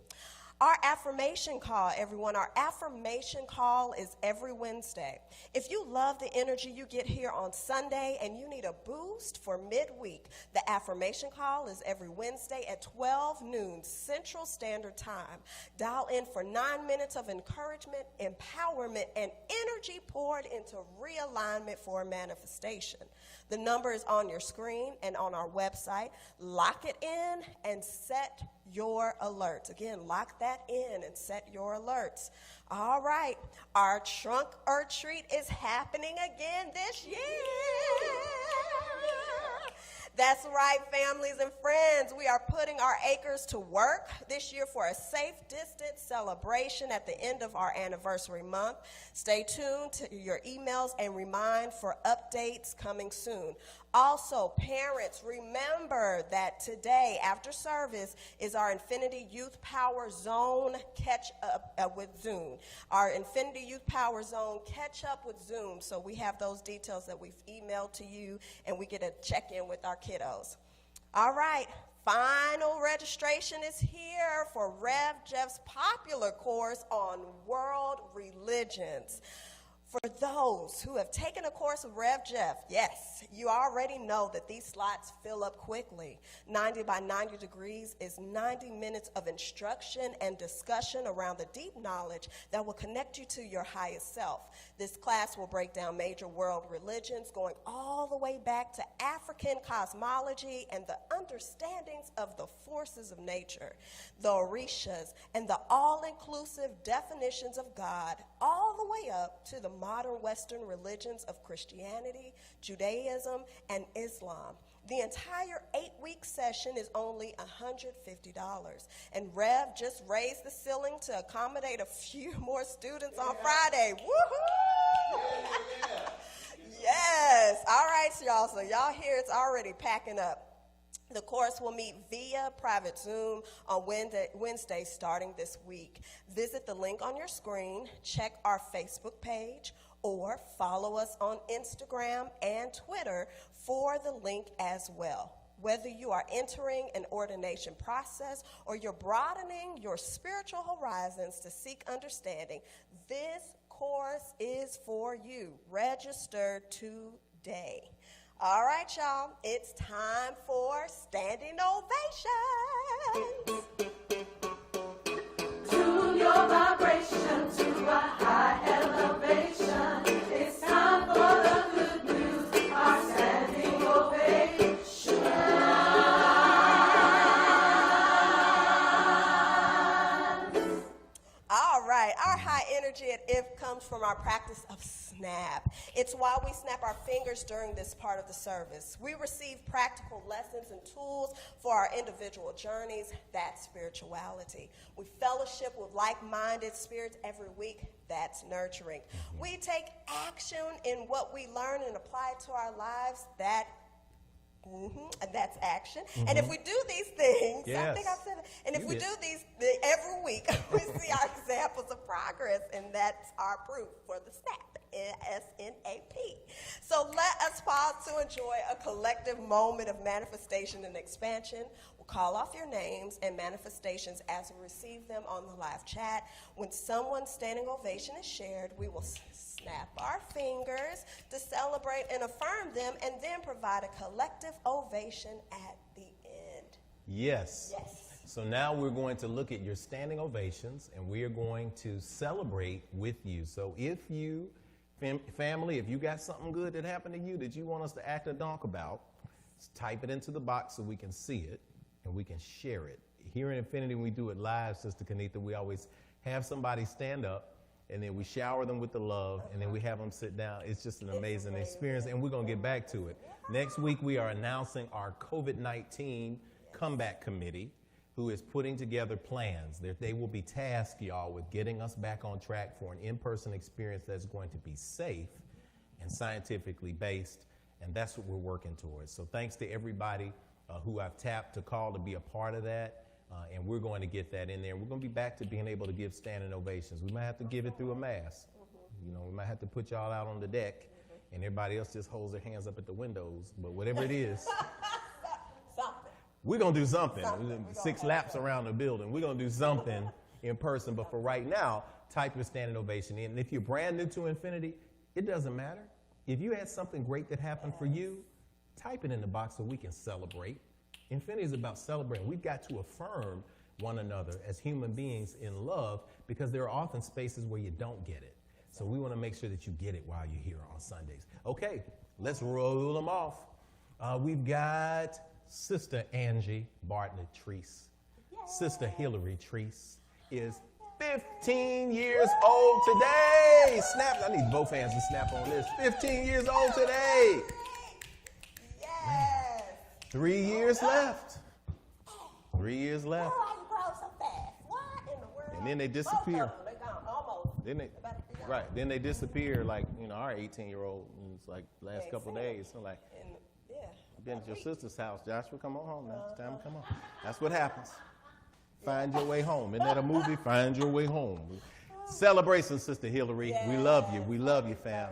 Our affirmation call, everyone, our affirmation call is every Wednesday. If you love the energy you get here on Sunday and you need a boost for midweek, the affirmation call is every Wednesday at 12 noon Central Standard Time. Dial in for 9 minutes of encouragement, empowerment, and energy poured into realignment for manifestation. The number is on your screen and on our website. Lock it in and set your alerts. Again, lock that in and set your alerts. All right, our trunk or treat is happening again this year. That's right, families and friends. We are putting our acres to work this year for a safe distance celebration at the end of our anniversary month. Stay tuned to your emails and remind for updates coming soon. Also, parents, remember that today, after service, is our Infinity Youth Power Zone catch up with Zoom. Our Infinity Youth Power Zone catch up with Zoom. So we have those details that we've emailed to you, and we get a check-in with our kiddos. All right, final registration is here for Rev Jeff's popular course on world religions. For those who have taken a course with Rev Jeff, yes, you already know that these slots fill up quickly. 90 by 90 degrees is 90 minutes of instruction and discussion around the deep knowledge that will connect you to your highest self. This class will break down major world religions, going all the way back to African cosmology and the understandings of the forces of nature, the orishas, and the all-inclusive definitions of God, all the way up to the modern Western religions of Christianity, Judaism, and Islam. The entire 8-week session is only $150. And Rev just raised the ceiling to accommodate a few more students on Friday. Woohoo! Yes. All right, y'all. So y'all hear it's already packing up. The course will meet via private Zoom on Wednesday starting this week. Visit the link on your screen, check our Facebook page, or follow us on Instagram and Twitter for the link as well. Whether you are entering an ordination process or you're broadening your spiritual horizons to seek understanding, this course is for you. Register today. All right, y'all, it's time for standing ovations. Tune your vibration to a high elevation. It's time for the good news, our standing ovation. All right, our high energy at IF comes from our practice of snap. It's why we snap our fingers during this part of the service. We receive practical lessons and tools for our individual journeys. That's spirituality. We fellowship with like-minded spirits every week. That's nurturing. We take action in what we learn and apply it to our lives. That's action. And if we do these things, I think I've said it. And if we do these every week, we see our examples of progress, and that's our proof for the SNAP, S-N-A-P. So let us pause to enjoy a collective moment of manifestation and expansion. We'll call off your names and manifestations as we receive them on the live chat. When someone's standing ovation is shared, we will snap our fingers to celebrate and affirm them, and then provide a collective ovation at the end. Yes. So now we're going to look at your standing ovations, and we are going to celebrate with you. So if you, family, if you got something good that happened to you that you want us to act a donk about, type it into the box so we can see it and we can share it. Here in Infinity, when we do it live, Sister Kenetha, we always have somebody stand up, and then we shower them with the love, and then we have them sit down. It's just an amazing experience, and we're going to get back to it. Next week, we are announcing our COVID-19 comeback committee, who is putting together plans. They will be tasked, y'all, with getting us back on track for an in-person experience that's going to be safe and scientifically based, and that's what we're working towards. So thanks to everybody who I've tapped to call to be a part of that. And we're going to get that in there. We're going to be back to being able to give standing ovations. We might have to give it through a mask. You know, we might have to put y'all out on the deck, and everybody else just holds their hands up at the windows. But whatever it is, we're going to do something. 6 laps around the building. We're going to do something in person. But for right now, type your standing ovation in. And if you're brand new to Infinity, it doesn't matter. If you had something great that happened for you, type it in the box so we can celebrate. Infinity is about celebrating. We've got to affirm one another as human beings in love, because there are often spaces where you don't get it. So we want to make sure that you get it while you're here on Sundays. Okay, let's roll them off. We've got Sister Angie Bartlett-Treese. Sister Hillary Treese is 15 years old today. Snap. I need both hands to snap on this. 15 years old today. Yes. 3 years left. 3 years left. Why you grow so fast? What in the world? And then they disappear. Both of them, they gone almost. Then they, right. Then they disappear, like, you know, our 18-year-old. It's like last couple of days. So like, been at your sister's house. Joshua, come on home now. It's time to come home. That's what happens. Find your way home. Isn't that a movie? Find your way home. Celebration, Sister Hillary. Yes. We love you. We love you, fam.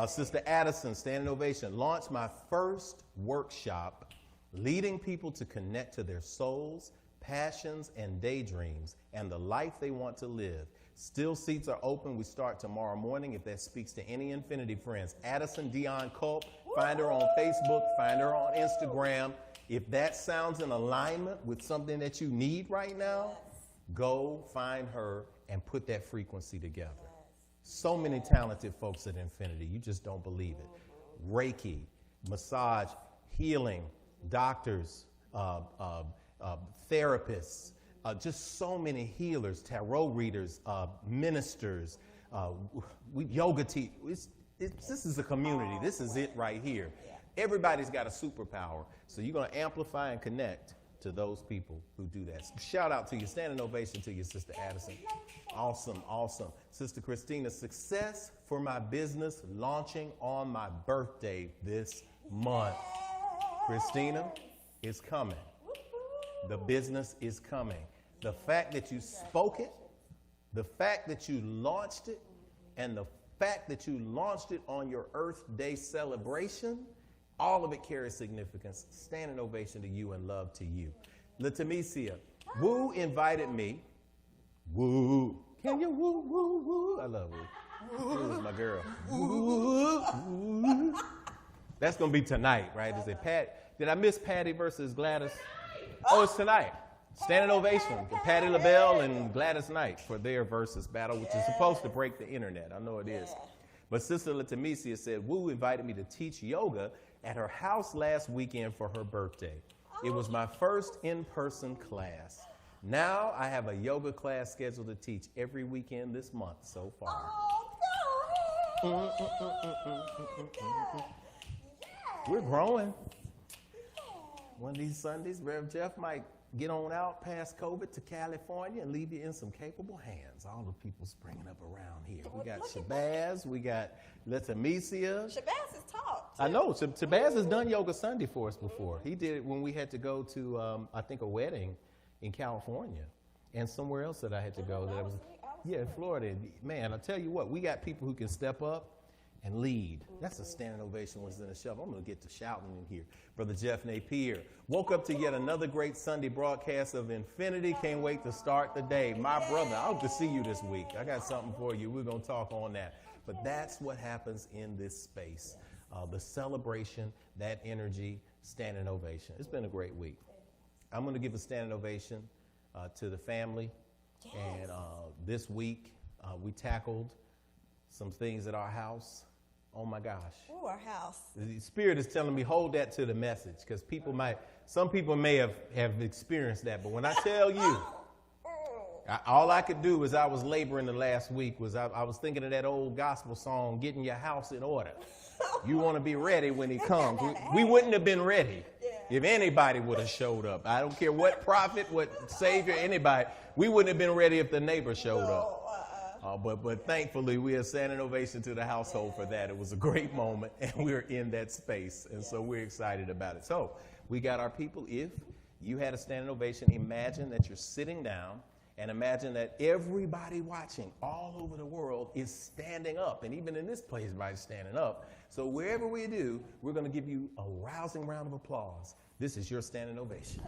Sister Addison, standing ovation. Launched my first workshop, leading people to connect to their souls, passions, and daydreams, and the life they want to live. Still seats are open. We start tomorrow morning. If that speaks to any Infinity friends, Addison Dion Culp, find her on Facebook, find her on Instagram. If that sounds in alignment with something that you need right now, go find her and put that frequency together. So many talented folks at Infinity. You just don't believe it. Reiki, massage, healing, doctors, therapists, just so many healers, tarot readers, ministers, yoga teachers. This is a community. This is it right here. Everybody's got a superpower. So you're going to amplify and connect to those people who do that. Shout out to you. Standing ovation to you, Sister Addison. Awesome, awesome. Sister Christina, success for my business launching on my birthday this month. Christina, it's coming. The business is coming. The fact that you spoke it, the fact that you launched it, and the fact that you launched it on your Earth Day celebration, all of it carries significance. Standing ovation to you and love to you. Latamesia, Woo invited me. Woo. Can you woo, woo, woo? I love Woo. Woo is my girl. Woo, woo. That's going to be tonight, right? Is it Pat? Did I miss Patty versus Gladys? Oh, it's tonight. Standing ovation to Patti LaBelle and Gladys Knight for their versus battle, which is supposed to break the internet. I know it is. But Sister Latamesia said, Woo invited me to teach yoga at her house last weekend for her birthday. It was my first in-person class. Now I have a yoga class scheduled to teach every weekend this month so far. We're growing. One of these Sundays, Rev Jeff might get on out past COVID to California and leave you in some capable hands. All the people springing up around here. We got Shabazz, we got Letamicia. Shabazz is taught. I know. Shabazz has done Yoga Sunday for us before. He did it when we had to go to, I think, a wedding in California and somewhere else that I had to go. That was in Florida. Man, I tell you what, we got people who can step up and lead. That's a standing ovation was in a shovel. I'm going to get to shouting in here. Brother Jeff Napier woke up to yet another great Sunday broadcast of Infinity. Can't wait to start the day. My brother, I hope to see you this week. I got something for you. We're going to talk on that. But that's what happens in this space. The celebration, that energy, standing ovation. It's been a great week. I'm going to give a standing ovation to the family. Yes. And this week, we tackled some things at our house. Oh my gosh. Ooh, our house. The Spirit is telling me, hold that to the message, because some people may have experienced that. But when I tell you, all I could do as I was laboring the last week was I was thinking of that old gospel song, Getting Your House in Order. You want to be ready when he comes. We wouldn't have been ready if anybody would have showed up. I don't care what prophet, what savior, anybody. We wouldn't have been ready if the neighbor showed up. But thankfully, we are standing ovation to the household for that. It was a great moment, and we're in that space, and so we're excited about it. So we got our people. If you had a standing ovation, imagine that you're sitting down, and imagine that everybody watching all over the world is standing up, and even in this place, everybody's standing up. So wherever we do, we're going to give you a rousing round of applause. This is your standing ovation.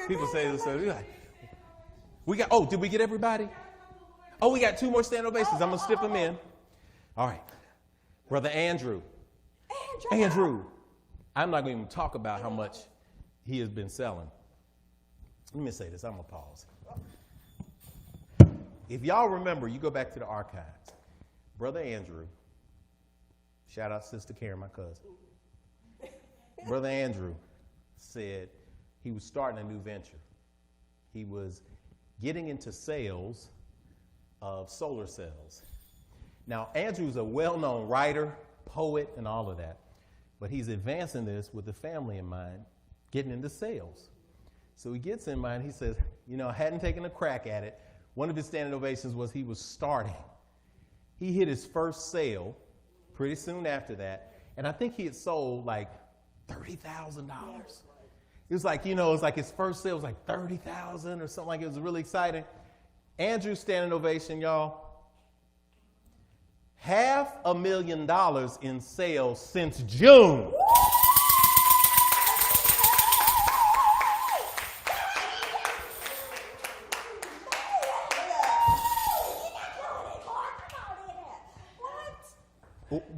People say this, so like, did we get everybody? Oh, we got 2 more standing ovations. I'm going to slip them in. All right. Brother Andrew. Andrew. I'm not going to even talk about how much he has been selling. Let me say this. I'm going to pause. If y'all remember, you go back to the archives. Brother Andrew, shout out Sister Karen, my cousin. Brother Andrew said he was starting a new venture. He was getting into sales of solar cells. Now, Andrew's a well-known writer, poet, and all of that, but he's advancing this with the family in mind, getting into sales. So he gets in mind, he says, I hadn't taken a crack at it. One of his standing ovations was he was starting. He hit his first sale pretty soon after that, and I think he had sold like $30,000. It was like, it was like his first sale was like $30,000 or something like it. It was really exciting. Andrew's standing ovation, y'all. $500,000 in sales since June.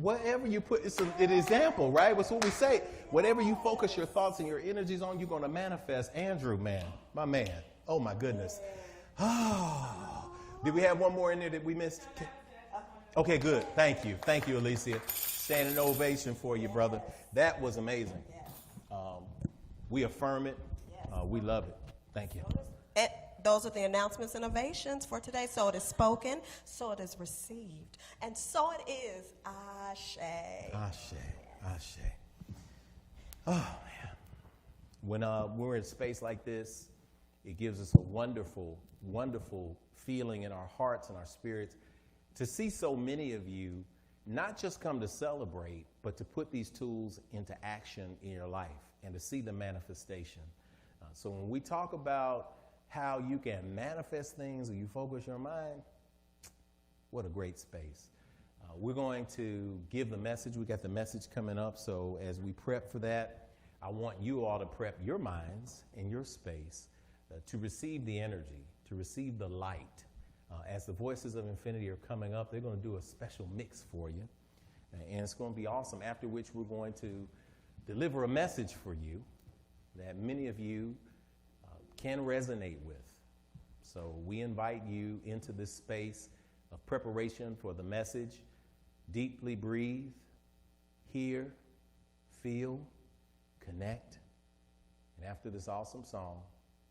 Whatever you put, it's an example, right? That's what we say. Whatever you focus your thoughts and your energies on, you're going to manifest. Andrew, man, my man. Oh, my goodness. Oh. Did we have one more in there that we missed? Okay, good. Thank you. Thank you, Alicia. Standing ovation for you, brother. That was amazing. We affirm it. We love it. Thank you. And those are the announcements and ovations for today. So it is spoken, so it is received, and so it is. Ashe. Ashe. Ashe. Oh, man. When we're in a space like this, it gives us a wonderful, wonderful feeling in our hearts and our spirits to see so many of you not just come to celebrate, but to put these tools into action in your life and to see the manifestation. So when we talk about how you can manifest things and you focus your mind, what a great space. We're going to give the message. We got the message coming up. So as we prep for that, I want you all to prep your minds and your space to receive the energy, to receive the light. As the voices of infinity are coming up, they're going to do a special mix for you. And it's going to be awesome, after which we're going to deliver a message for you that many of you can resonate with. So we invite you into this space of preparation for the message. Deeply breathe, hear, feel, connect. And after this awesome song,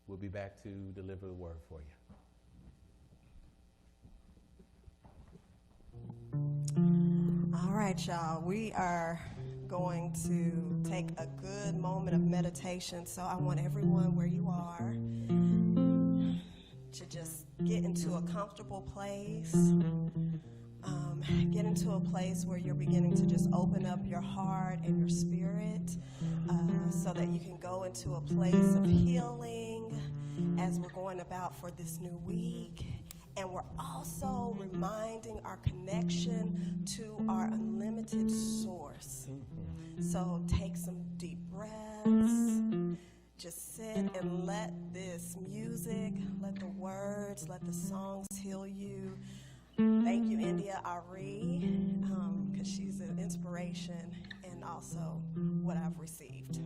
we'll be back to deliver the word for you. All right, y'all. We are going to take a good moment of meditation. So I want everyone where you are to just get into a comfortable place. Get into a place where you're beginning to just open up your heart and your spirit so that you can go into a place of healing as we're going about for this new week. And we're also reminding our connection to our unlimited source. So take some deep breaths. Just sit and let this music, let the words, let the songs heal you. Thank you, India Ari, because she's an inspiration and also what I've received.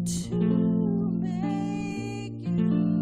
To make you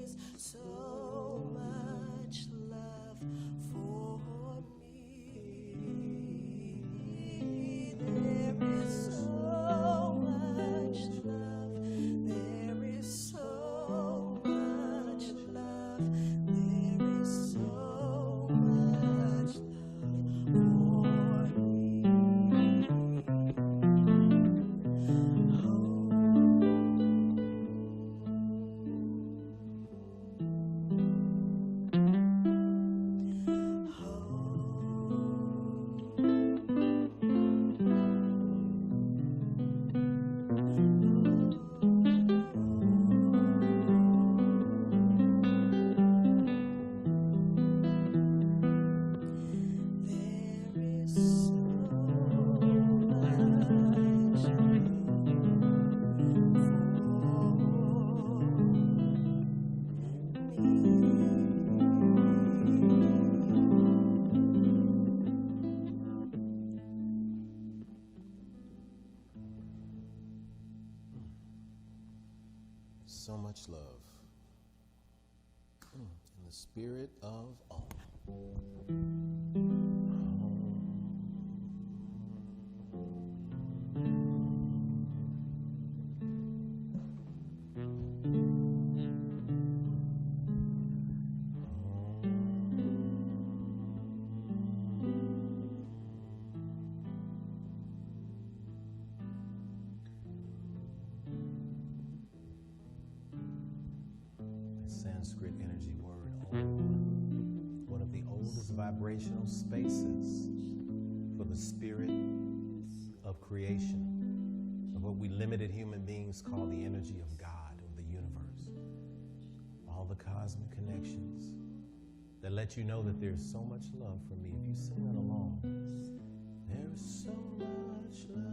is so much love for me. There is so much love. There is so much love. There is so much love for me. So much love in the spirit of all. Sanskrit energy word, Om, one of the oldest vibrational spaces for the spirit of creation, of what we limited human beings call the energy of God, of the universe. All the cosmic connections that let you know that there's so much love for me. If you sing it along, there is so much love.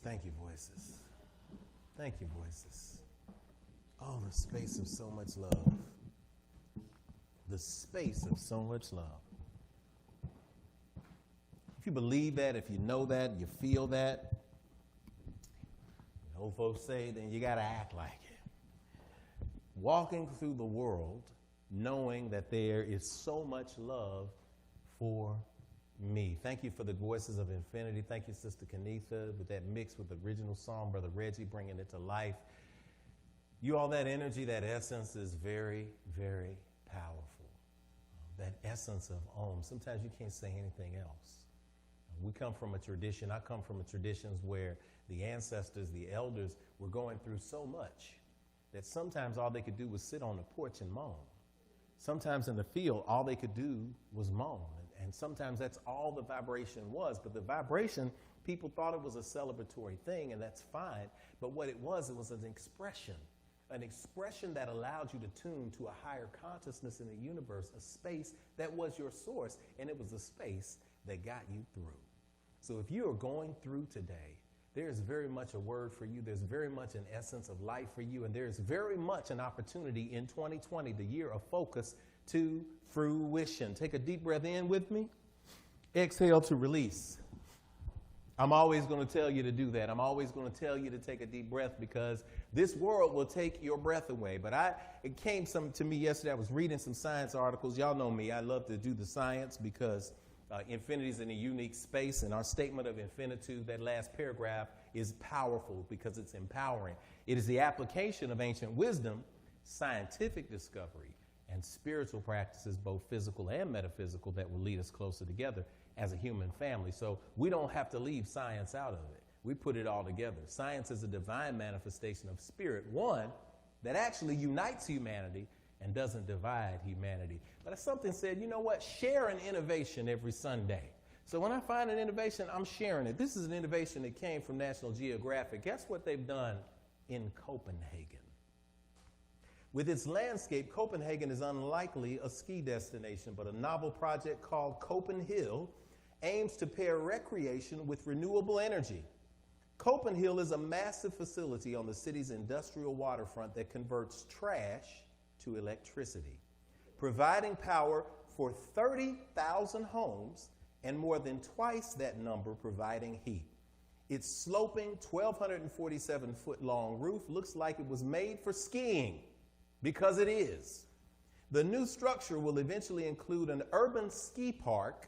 Thank you, voices. Thank you, voices. Oh, the space of so much love. The space of so much love. If you believe that, if you know that, you feel that, old folks say, then you got to act like it. Walking through the world knowing that there is so much love for me. Thank you for the voices of infinity. Thank you, Sister Kenetha, with that mix with the original song, Brother Regi bringing it to life. You all, that energy, that essence is very, very powerful. That essence of Om. Sometimes you can't say anything else. We come from a tradition, I come from a tradition where the ancestors, the elders, were going through so much that sometimes all they could do was sit on the porch and moan. Sometimes in the field, all they could do was moan. And sometimes that's all the vibration was. But the vibration, people thought it was a celebratory thing, and that's fine. But what it was an expression that allowed you to tune to a higher consciousness in the universe, a space that was your source, and it was a space that got you through. So if you are going through today, there's very much a word for you. There's very much an essence of life for you. And there's very much an opportunity in 2020, the year of focus, to fruition. Take a deep breath in with me. Exhale to release. I'm always going to tell you to do that. I'm always going to tell you to take a deep breath because this world will take your breath away. But it came to me yesterday. I was reading some science articles. Y'all know me. I love to do the science because infinity is in a unique space. And our statement of infinitude, that last paragraph, is powerful because it's empowering. It is the application of ancient wisdom, scientific discovery, and spiritual practices, both physical and metaphysical, that will lead us closer together as a human family. So we don't have to leave science out of it. We put it all together. Science is a divine manifestation of spirit, one that actually unites humanity and doesn't divide humanity. But something said, you know what? Share an innovation every Sunday. So when I find an innovation, I'm sharing it. This is an innovation that came from National Geographic. Guess what they've done in Copenhagen? With its landscape, Copenhagen is unlikely a ski destination, but a novel project called Copenhill aims to pair recreation with renewable energy. Copenhill is a massive facility on the city's industrial waterfront that converts trash to electricity, providing power for 30,000 homes and more than twice that number providing heat. Its sloping 1,247-foot-long roof looks like it was made for skiing, because it is. The new structure will eventually include an urban ski park,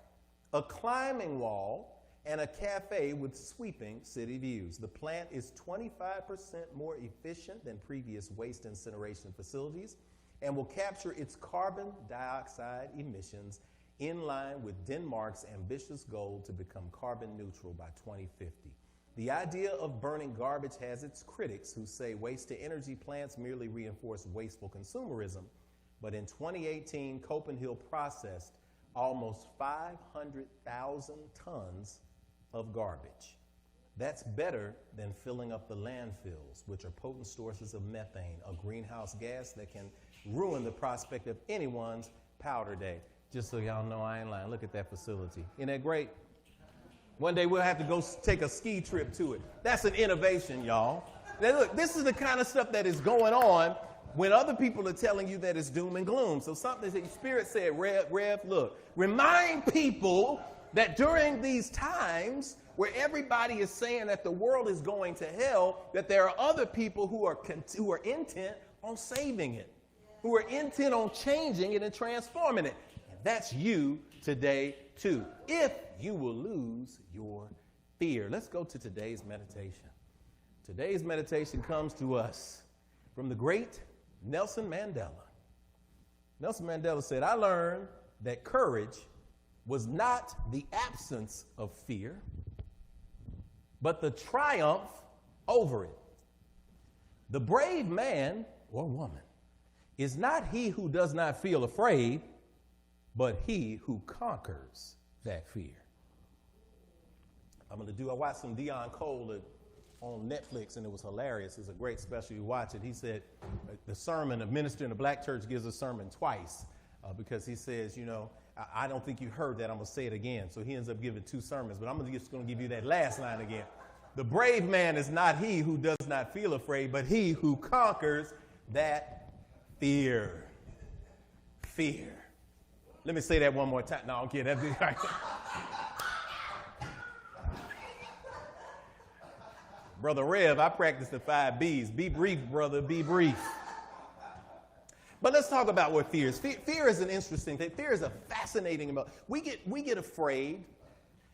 a climbing wall, and a cafe with sweeping city views. The plant is 25% more efficient than previous waste incineration facilities and will capture its carbon dioxide emissions in line with Denmark's ambitious goal to become carbon neutral by 2050. The idea of burning garbage has its critics who say waste-to-energy plants merely reinforce wasteful consumerism, but in 2018, Copenhill processed almost 500,000 tons of garbage. That's better than filling up the landfills, which are potent sources of methane, a greenhouse gas that can ruin the prospect of anyone's powder day. Just so y'all know I ain't lying. Look at that facility. Isn't that great? One day we'll have to go take a ski trip to it. That's an innovation, y'all. Now look, this is the kind of stuff that is going on when other people are telling you that it's doom and gloom. So something that Spirit said, Rev, look, remind people that during these times where everybody is saying that the world is going to hell, that there are other people who are intent on saving it, who are intent on changing it and transforming it. And that's you today too, if you will lose your fear. Let's go to today's meditation. Today's meditation comes to us from the great Nelson Mandela. Nelson Mandela said, I learned that courage was not the absence of fear, but the triumph over it. The brave man or woman is not he who does not feel afraid, but he who conquers that fear. I watched some Dion Cole on Netflix, and it was hilarious. It's a great special. You watch it. He said the sermon, a minister in a black church gives a sermon twice because he says, you know, I don't think you heard that. I'm going to say it again. So he ends up giving two sermons, but I'm just going to give you that last line again. The brave man is not he who does not feel afraid, but he who conquers that fear. Fear. Let me say that one more time. No, I'm kidding. That's right. Brother Rev, I practice the 5 B's. Be brief, brother, be brief. But let's talk about what fear is. Fear is an interesting thing. Fear is a fascinating emotion. We get afraid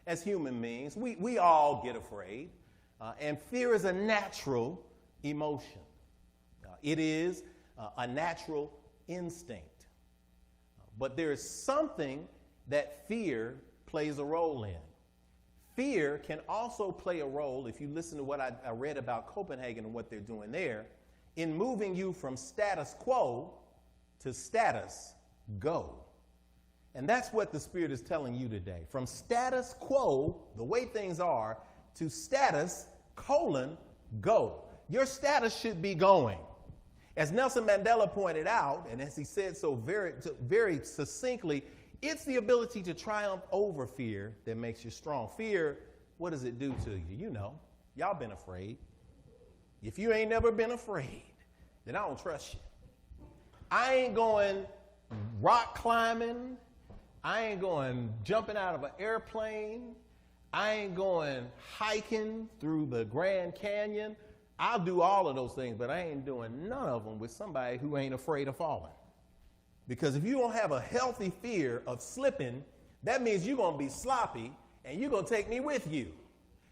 as human beings. We all get afraid. And fear is a natural emotion. It is a natural instinct. But there is something that fear plays a role in. Fear can also play a role, if you listen to what I read about Copenhagen and what they're doing there, in moving you from status quo to status go. And that's what the Spirit is telling you today. From status quo, the way things are, to status, go. Your status should be going. As Nelson Mandela pointed out, and as he said so very succinctly, it's the ability to triumph over fear that makes you strong. Fear, what does it do to you? You know, y'all been afraid. If you ain't never been afraid, then I don't trust you. I ain't going rock climbing, I ain't going jumping out of an airplane. I ain't going hiking through the Grand Canyon. I'll do all of those things, but I ain't doing none of them with somebody who ain't afraid of falling. Because if you don't have a healthy fear of slipping, that means you're going to be sloppy and you're going to take me with you.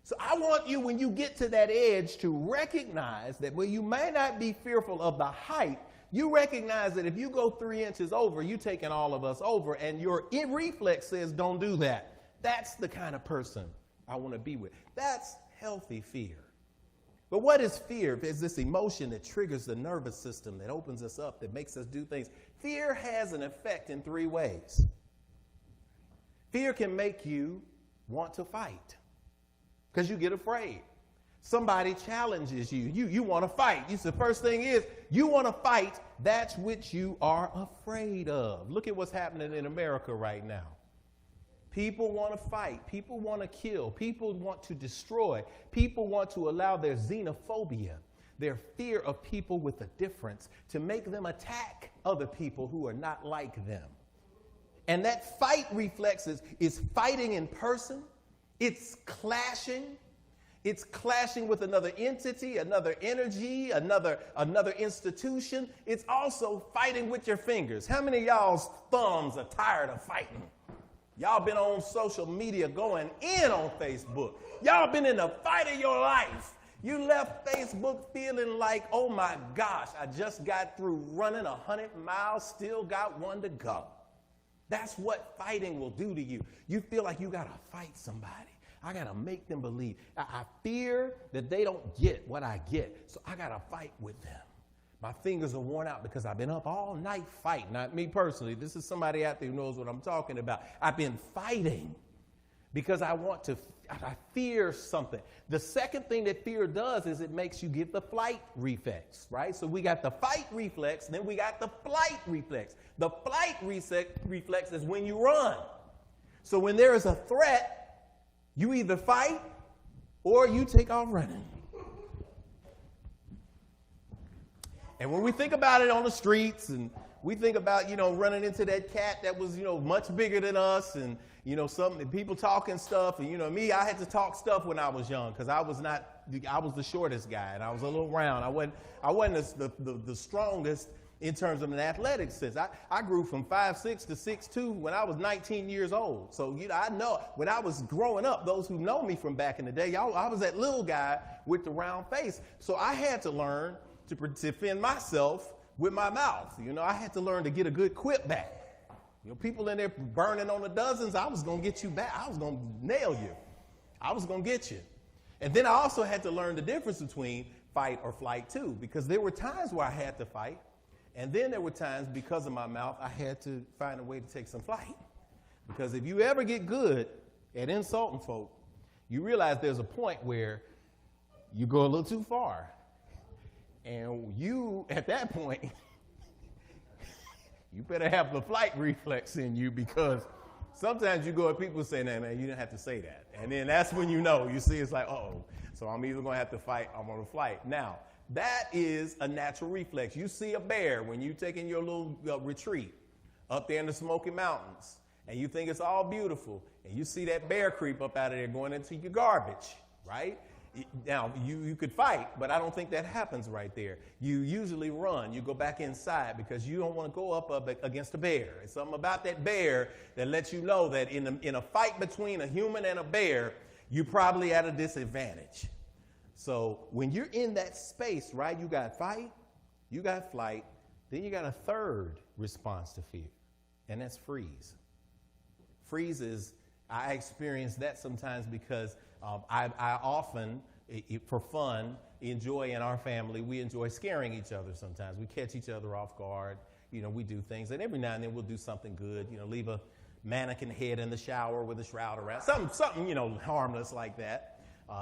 So I want you, when you get to that edge, to recognize that when you may not be fearful of the height, you recognize that if you go 3 inches over, you're taking all of us over, and your reflex says, don't do that. That's the kind of person I want to be with. That's healthy fear. But what is fear? It's this emotion that triggers the nervous system, that opens us up, that makes us do things. Fear has an effect in 3 ways. Fear can make you want to fight because you get afraid. Somebody challenges you. You want to fight. The first thing is you want to fight. That's what you are afraid of. Look at what's happening in America right now. People want to fight. People want to kill. People want to destroy. People want to allow their xenophobia, their fear of people with a difference, to make them attack other people who are not like them. And that fight reflex is fighting in person. It's clashing. It's clashing with another entity, another energy, another institution. It's also fighting with your fingers. How many of y'all's thumbs are tired of fighting? Y'all been on social media going in on Facebook. Y'all been in the fight of your life. You left Facebook feeling like, oh my gosh, I just got through running 100 miles, still got one to go. That's what fighting will do to you. You feel like you got to fight somebody. I got to make them believe. I fear that they don't get what I get, so I got to fight with them. My fingers are worn out because I've been up all night fighting. Not me personally. This is somebody out there who knows what I'm talking about. I've been fighting because I fear something. The second thing that fear does is it makes you get the flight reflex, right? So we got the fight reflex, then we got the flight reflex. The flight reflex is when you run. So when there is a threat, you either fight or you take off running. And when we think about it on the streets, and we think about, running into that cat that was, much bigger than us, and, some people talking stuff, and, me, I had to talk stuff when I was young because I was the shortest guy, and I was a little round. I wasn't the strongest in terms of an athletic sense. I grew from 5'6" to 6'2" when I was 19 years old. So, I know when I was growing up, those who know me from back in the day, I was that little guy with the round face. So I had to learn to defend myself with my mouth. I had to learn to get a good quip back. People in there burning on the dozens, I was going to get you back. I was going to nail you. I was going to get you. And then I also had to learn the difference between fight or flight too, because there were times where I had to fight. And then there were times, because of my mouth, I had to find a way to take some flight. Because if you ever get good at insulting folk, you realize there's a point where you go a little too far. And you, at that point, you better have the flight reflex in you, because sometimes you go at people and say, nah, man, you didn't have to say that. And then that's when you know. You see, it's like, uh-oh. So I'm either going to have to fight or I'm going to flight. Now, that is a natural reflex. You see a bear when you're taking your little retreat up there in the Smoky Mountains, and you think it's all beautiful, and you see that bear creep up out of there going into your garbage, right? Now, you could fight, but I don't think that happens right there. You usually run. You go back inside because you don't want to go up against a bear. It's something about that bear that lets you know that in a fight between a human and a bear, you're probably at a disadvantage. So when you're in that space, right, you got fight, you got flight, then you got a third response to fear, and that's freeze. Freeze is, I experience that sometimes because I often, for fun, enjoy in our family, we enjoy scaring each other sometimes. We catch each other off guard. We do things, and every now and then we'll do something good, leave a mannequin head in the shower with a shroud around, something harmless like that.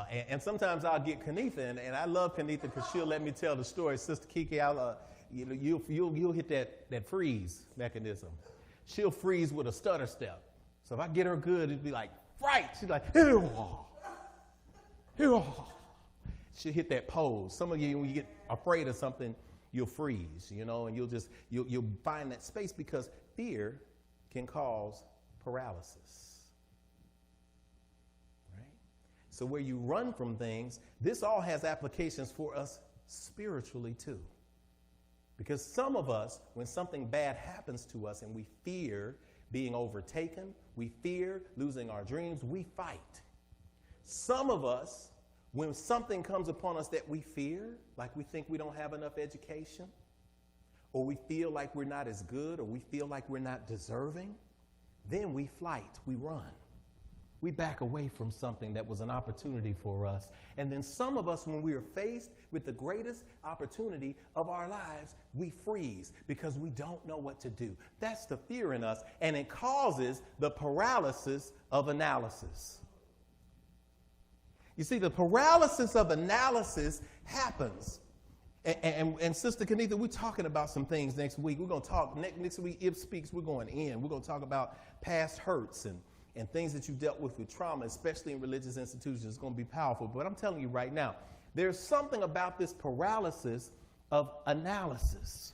And sometimes I'll get Kenetha, and I love Kenetha because she'll let me tell the story. Sister Kiki, you'll hit that freeze mechanism. She'll freeze with a stutter step. So if I get her good, it'd be like, fright. She's like, she'll hit that pose. Some of you, when you get afraid of something, you'll freeze, and you'll find that space, because fear can cause paralysis. Right? So where you run from things, this all has applications for us spiritually too. Because some of us, when something bad happens to us and we fear being overtaken, we fear losing our dreams, we fight. Some of us, when something comes upon us that we fear, like we think we don't have enough education, or we feel like we're not as good, or we feel like we're not deserving, then we flight, we run. We back away from something that was an opportunity for us. And then some of us, when we are faced with the greatest opportunity of our lives, we freeze because we don't know what to do. That's the fear in us, and it causes the paralysis of analysis. You see, the paralysis of analysis happens. And Sister Kenetha, we're talking about some things next week. We're going to talk, next week, If Speaks, we're going in. We're going to talk about past hurts and things that you dealt with trauma, especially in religious institutions. It's going to be powerful. But I'm telling you right now, there's something about this paralysis of analysis.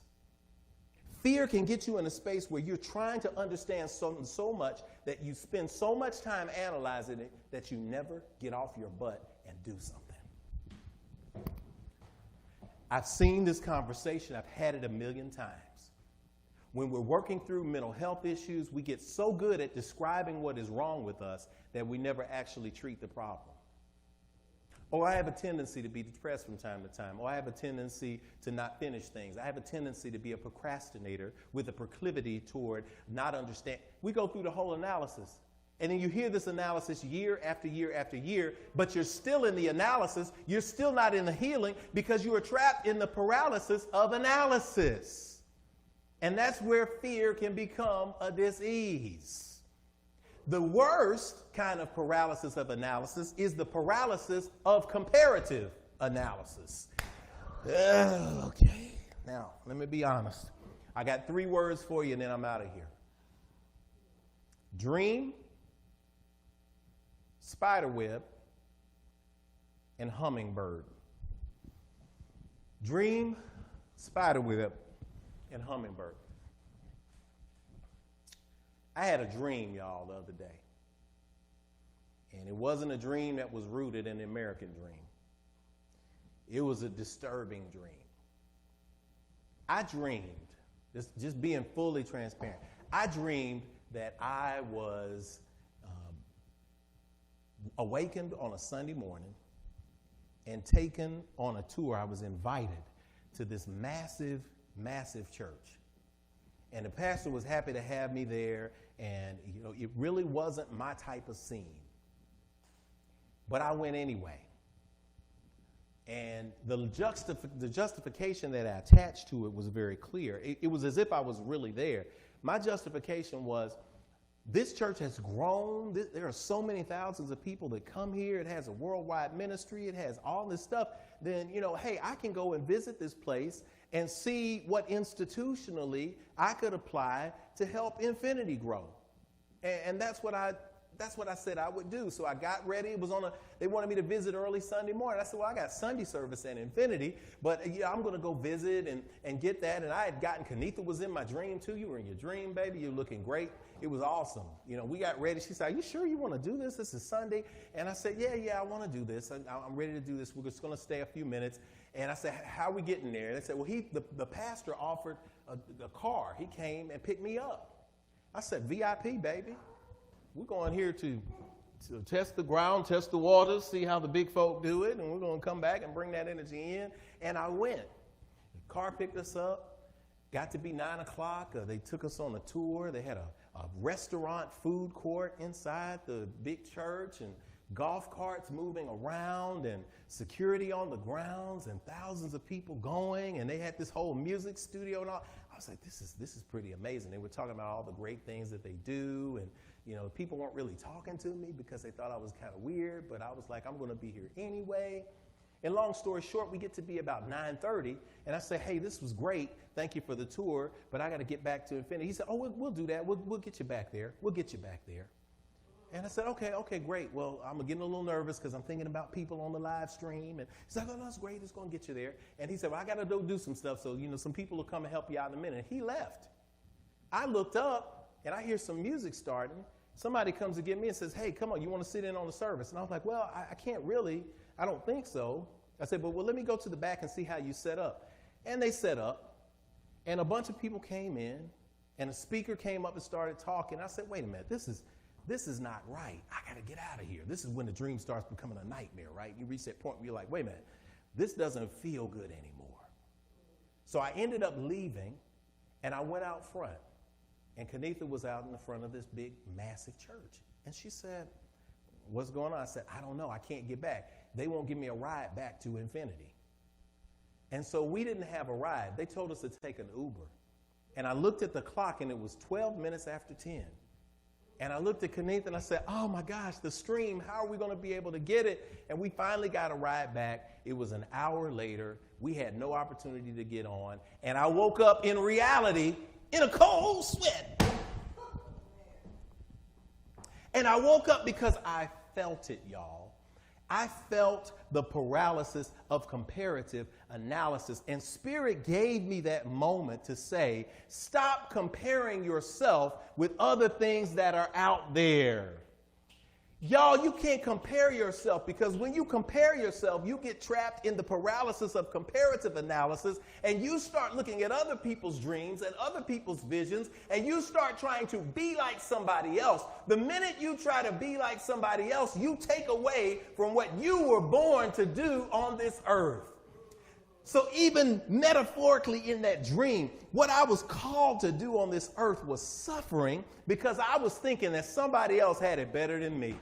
Fear can get you in a space where you're trying to understand something so much that you spend so much time analyzing it that you never get off your butt and do something. I've seen this conversation. I've had it a million times. When we're working through mental health issues, we get so good at describing what is wrong with us that we never actually treat the problem. Oh, I have a tendency to be depressed from time to time. Oh, I have a tendency to not finish things. I have a tendency to be a procrastinator with a proclivity toward not understanding. We go through the whole analysis. And then you hear this analysis year after year after year, but you're still in the analysis. You're still not in the healing because you are trapped in the paralysis of analysis. And that's where fear can become a disease. The worst kind of paralysis of analysis is the paralysis of comparative analysis. Okay. Now, let me be honest. I got 3 words for you and then I'm out of here. Dream, spiderweb, and hummingbird. Dream, spiderweb, and hummingbird. I had a dream, y'all, the other day. And it wasn't a dream that was rooted in the American dream. It was a disturbing dream. I dreamed, just being fully transparent, I dreamed that I was awakened on a Sunday morning and taken on a tour. I was invited to this massive church. And the pastor was happy to have me there, and it really wasn't my type of scene. But I went anyway. And the justification that I attached to it was very clear. It was as if I was really there. My justification was, this church has grown. There are so many thousands of people that come here. It has a worldwide ministry. It has all this stuff. Then, hey, I can go and visit this place and see what institutionally I could apply to help Infinity grow. And that's what I said I would do. So I got ready. They wanted me to visit early Sunday morning. I said, well, I got Sunday service at Infinity, but I'm going to go visit and get that. And I had gotten, Kenetha was in my dream too. You were in your dream, baby. You're looking great. It was awesome. We got ready. She said, are you sure you want to do this? This is Sunday. And I said, yeah, I want to do this. I'm ready to do this. We're just going to stay a few minutes. And I said, how are we getting there? And they said, well, the pastor offered a car. He came and picked me up. I said, VIP, baby. We're going here to test the ground, test the waters, see how the big folk do it, and we're going to come back and bring that energy in. And I went. The car picked us up. Got to be 9 o'clock. They took us on a tour. They had a restaurant, food court inside the big church, and golf carts moving around, and security on the grounds, and thousands of people going. And they had this whole music studio and all. I was like, this is pretty amazing. They were talking about all the great things that they do, and people weren't really talking to me because they thought I was kind of weird, but I was like, I'm going to be here anyway. And long story short, we get to be about 9:30, and I say, hey, this was great. Thank you for the tour, but I got to get back to Infinity. He said, oh, we'll do that. We'll get you back there. We'll get you back there. And I said, okay, great. Well, I'm getting a little nervous because I'm thinking about people on the live stream. And he's like, oh, no, that's great. It's going to get you there. And he said, well, I got to go do some stuff, so, some people will come and help you out in a minute. And he left. I looked up, and I hear some music starting, somebody comes to get me and says, hey, come on, you want to sit in on the service? And I was like, well, I can't really. I don't think so. I said, well, let me go to the back and see how you set up. And they set up, and a bunch of people came in, and a speaker came up and started talking. I said, wait a minute, this is not right. I got to get out of here. This is when the dream starts becoming a nightmare, right? You reach that point where you're like, wait a minute, this doesn't feel good anymore. So I ended up leaving, and I went out front. And Kenetha was out in the front of this big, massive church. And she said, what's going on? I said, I don't know. I can't get back. They won't give me a ride back to infinity. And so we didn't have a ride. They told us to take an Uber. And I looked at the clock, and it was 12 minutes after 10. And I looked at Kenetha, and I said, oh, my gosh, the stream, how are we going to be able to get it? And we finally got a ride back. It was an hour later. We had no opportunity to get on. And I woke up in reality in a cold sweat. And I woke up because I felt it, y'all. I felt the paralysis of comparative analysis. And Spirit gave me that moment to say, stop comparing yourself with other things that are out there. Y'all, you can't compare yourself, because when you compare yourself, you get trapped in the paralysis of comparative analysis, and you start looking at other people's dreams and other people's visions, and you start trying to be like somebody else. The minute you try to be like somebody else, you take away from what you were born to do on this earth. So even metaphorically in that dream, what I was called to do on this earth was suffering, because I was thinking that somebody else had it better than me.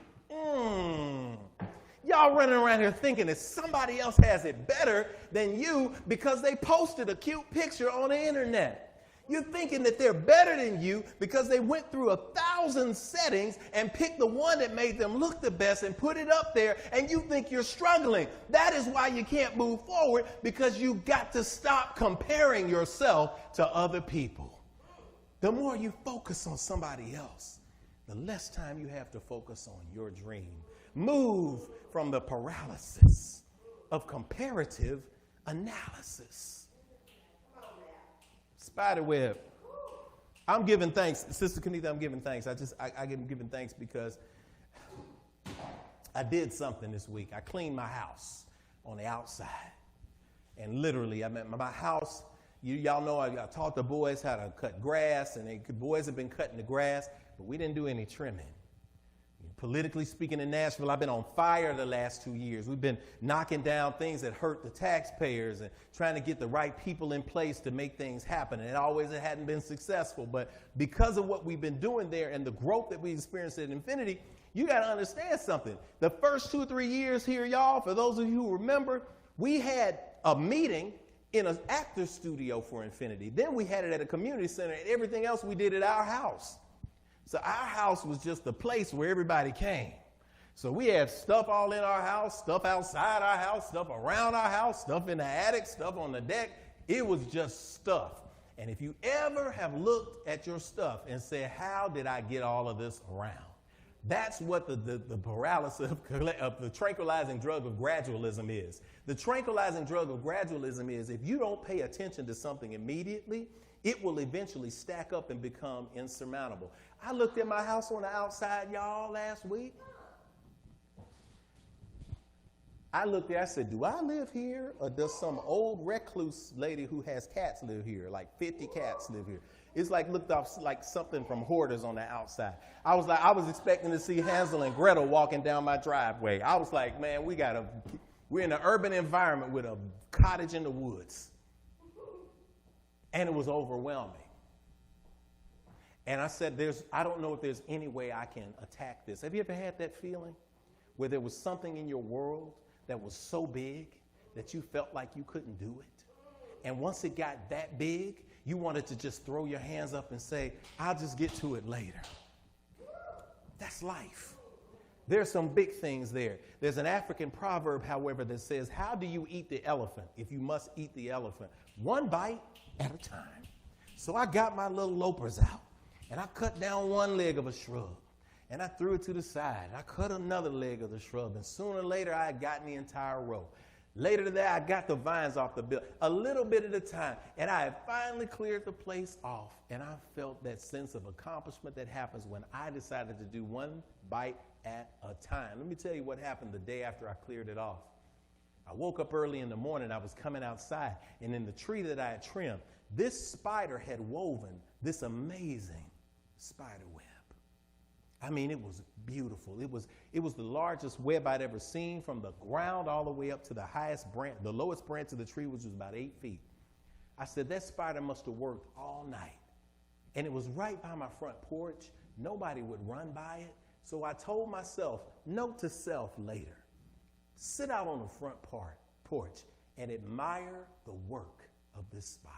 Y'all running around here thinking that somebody else has it better than you because they posted a cute picture on the internet. You're thinking that they're better than you because they went through 1,000 settings and picked the one that made them look the best and put it up there, and you think you're struggling. That is why you can't move forward, because you got to stop comparing yourself to other people. The more you focus on somebody else, the less time you have to focus on your dream. Move from the paralysis of comparative analysis. Spiderweb. I'm giving thanks. Sister Kenetha, I'm giving thanks. I'm giving thanks because I did something this week. I cleaned my house on the outside. And literally, my house, y'all know I taught the boys how to cut grass, and the boys have been cutting the grass, but we didn't do any trimming. Politically speaking, in Nashville, I've been on fire the last 2 years. We've been knocking down things that hurt the taxpayers and trying to get the right people in place to make things happen. And it hadn't been successful. But because of what we've been doing there and the growth that we experienced at Infinity, you got to understand something. The first 2 or 3 years here, y'all, for those of you who remember, we had a meeting in an actor studio for Infinity. Then we had it at a community center, and everything else we did at our house. So our house was just the place where everybody came. So we had stuff all in our house, stuff outside our house, stuff around our house, stuff in the attic, stuff on the deck. It was just stuff. And if you ever have looked at your stuff and said, how did I get all of this around? That's what the paralysis of the tranquilizing drug of gradualism is. The tranquilizing drug of gradualism is if you don't pay attention to something immediately, it will eventually stack up and become insurmountable. I looked at my house on the outside, y'all, last week. I looked there, I said, do I live here, or does some old recluse lady who has cats live here? Like 50 cats live here. It's like looked up like something from Hoarders on the outside. I was expecting to see Hansel and Gretel walking down my driveway. I was like, man, we're in an urban environment with a cottage in the woods. And it was overwhelming. And I said, I don't know if there's any way I can attack this. Have you ever had that feeling where there was something in your world that was so big that you felt like you couldn't do it? And once it got that big, you wanted to just throw your hands up and say, I'll just get to it later. That's life. There's some big things there. There's an African proverb, however, that says, how do you eat the elephant if you must eat the elephant? One bite at a time. So I got my little lopers out, and I cut down one leg of a shrub, and I threw it to the side. I cut another leg of the shrub, and sooner or later I had gotten the entire row. Later today, I got the vines off the building, a little bit at a time. And I had finally cleared the place off. And I felt that sense of accomplishment that happens when I decided to do one bite at a time. Let me tell you what happened the day after I cleared it off. I woke up early in the morning. I was coming outside. And in the tree that I had trimmed, this spider had woven this amazing spider web. I mean, it was beautiful. It was the largest web I'd ever seen, from the ground all the way up to the highest branch, the lowest branch of the tree, which was about 8 feet. I said, that spider must have worked all night. And it was right by my front porch. Nobody would run by it. So I told myself, note to self later, sit out on the front porch and admire the work of this spider.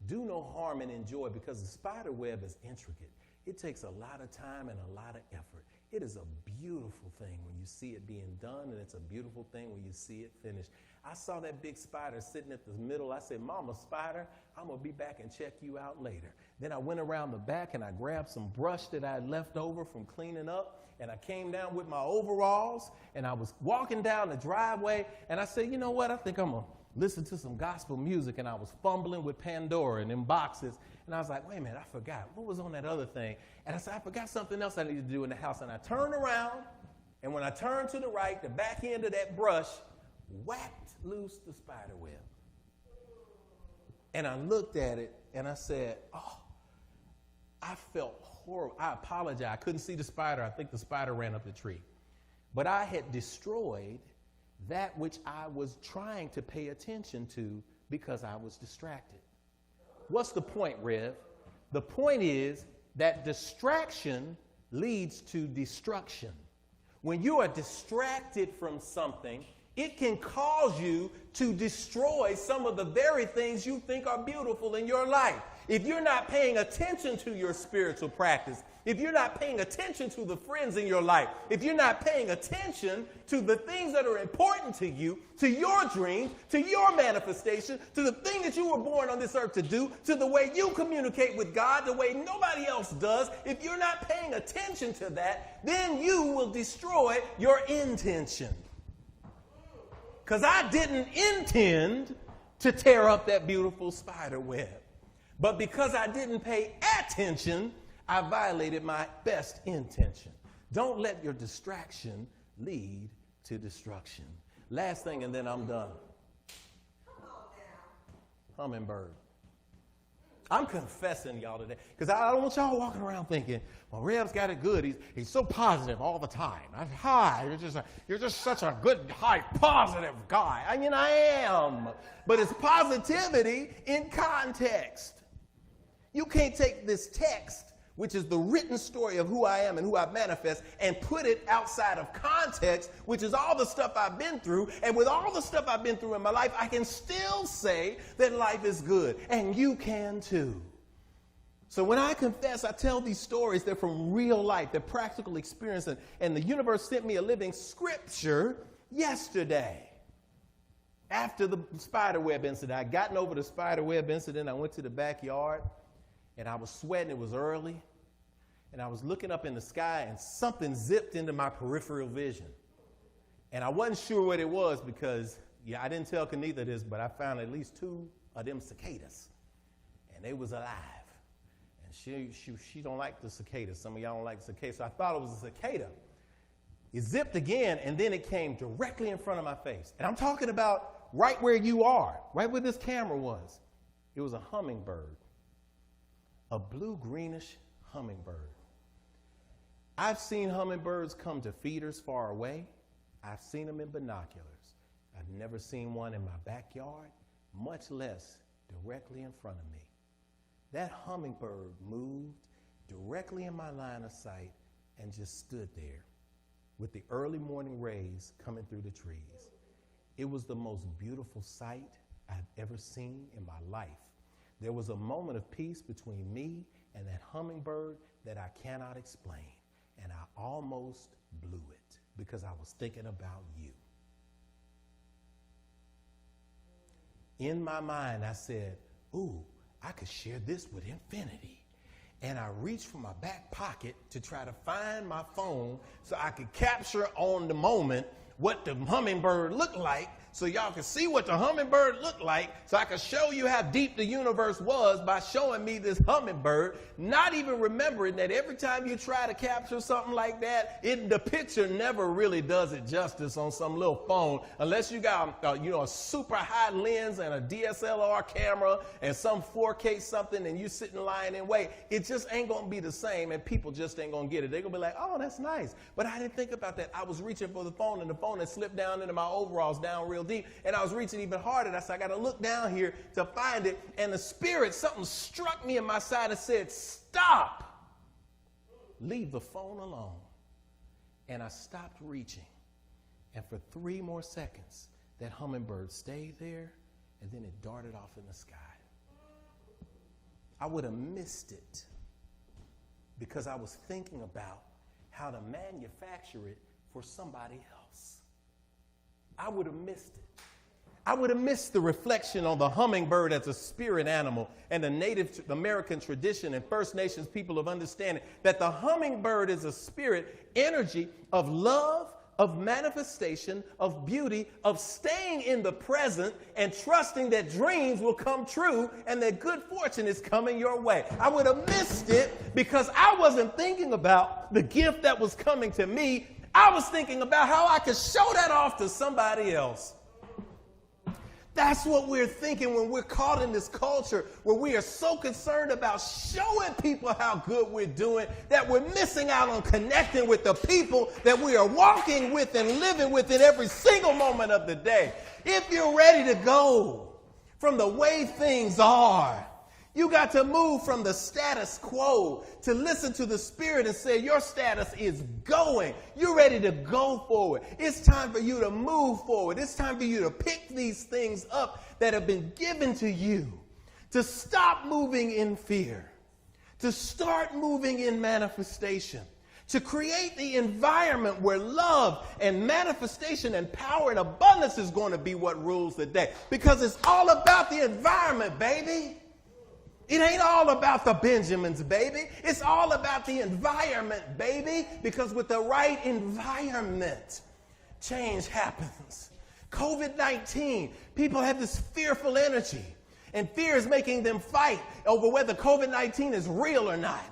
Do no harm and enjoy, because the spider web is intricate. It takes a lot of time and a lot of effort. It is a beautiful thing when you see it being done, and it's a beautiful thing when you see it finished. I saw that big spider sitting at the middle. I said, Mama Spider, I'm going to be back and check you out later. Then I went around the back and I grabbed some brush that I had left over from cleaning up, and I came down with my overalls, and I was walking down the driveway, and I said, you know what, I think I'm going to listen to some gospel music. And I was fumbling with Pandora and them boxes. And I was like, wait a minute, I forgot. What was on that other thing? And I said, I forgot something else I need to do in the house. And I turned around, and when I turned to the right, the back end of that brush whacked loose the spider web. And I looked at it, and I said, oh, I felt horrible. I apologize. I couldn't see the spider. I think the spider ran up the tree. But I had destroyed that which I was trying to pay attention to because I was distracted. What's the point, Rev? The point is that distraction leads to destruction. When you are distracted from something, it can cause you to destroy some of the very things you think are beautiful in your life. If you're not paying attention to your spiritual practice, if you're not paying attention to the friends in your life, if you're not paying attention to the things that are important to you, to your dreams, to your manifestation, to the thing that you were born on this earth to do, to the way you communicate with God, the way nobody else does, if you're not paying attention to that, then you will destroy your intention. Because I didn't intend to tear up that beautiful spider web. But because I didn't pay attention, I violated my best intention. Don't let your distraction lead to destruction. Last thing, and then I'm done. Hummingbird. I'm confessing y'all today, because I don't want y'all walking around thinking, well, Rev's got it good. He's so positive all the time. Hi, you're just such a good, high, positive guy. I mean, I am. But it's positivity in context. You can't take this text, which is the written story of who I am and who I manifest, and put it outside of context, which is all the stuff I've been through. And with all the stuff I've been through in my life, I can still say that life is good. And you can too. So when I confess, I tell these stories. They're from real life. They're practical experience. And the universe sent me a living scripture yesterday. After the spiderweb incident, I'd gotten over the spiderweb incident. I went to the backyard. And I was sweating. It was early. And I was looking up in the sky, and something zipped into my peripheral vision. And I wasn't sure what it was because, I didn't tell Kenetha this, but I found at least 2 of them cicadas. And they was alive. And she don't like the cicadas. Some of y'all don't like the cicadas. So I thought it was a cicada. It zipped again, and then it came directly in front of my face. And I'm talking about right where you are, right where this camera was. It was a hummingbird. A blue-greenish hummingbird. I've seen hummingbirds come to feeders far away. I've seen them in binoculars. I've never seen one in my backyard, much less directly in front of me. That hummingbird moved directly in my line of sight and just stood there with the early morning rays coming through the trees. It was the most beautiful sight I've ever seen in my life. There was a moment of peace between me and that hummingbird that I cannot explain. And I almost blew it because I was thinking about you. In my mind, I said, ooh, I could share this with infinity. And I reached for my back pocket to try to find my phone so I could capture on the moment what the hummingbird looked like so y'all can see what the hummingbird looked like, so I could show you how deep the universe was by showing me this hummingbird, not even remembering that every time you try to capture something like that, the picture never really does it justice on some little phone, unless you got a super high lens and a DSLR camera and some 4K something, and you sitting lying in wait. It just ain't going to be the same, and people just ain't going to get it. They're going to be like, oh, that's nice. But I didn't think about that. I was reaching for the phone, and the phone had slipped down into my overalls down real deep, and I was reaching even harder. I said, I got to look down here to find it. And the spirit, something struck me in my side and said, stop. Leave the phone alone. And I stopped reaching. And for 3 more seconds, that hummingbird stayed there, and then it darted off in the sky. I would have missed it because I was thinking about how to manufacture it for somebody else. I would have missed it. I would have missed the reflection on the hummingbird as a spirit animal and the Native American tradition and First Nations people of understanding that the hummingbird is a spirit energy of love, of manifestation, of beauty, of staying in the present and trusting that dreams will come true and that good fortune is coming your way. I would have missed it because I wasn't thinking about the gift that was coming to me. I was thinking about how I could show that off to somebody else. That's what we're thinking when we're caught in this culture where we are so concerned about showing people how good we're doing that we're missing out on connecting with the people that we are walking with and living with in every single moment of the day. If you're ready to go from the way things are, you got to move from the status quo to listen to the Spirit and say your status is going. You're ready to go forward. It's time for you to move forward. It's time for you to pick these things up that have been given to you, to stop moving in fear, to start moving in manifestation, to create the environment where love and manifestation and power and abundance is going to be what rules the day. Because it's all about the environment, baby. It ain't all about the Benjamins, baby. It's all about the environment, baby. Because with the right environment, change happens. COVID-19, people have this fearful energy. And fear is making them fight over whether COVID-19 is real or not.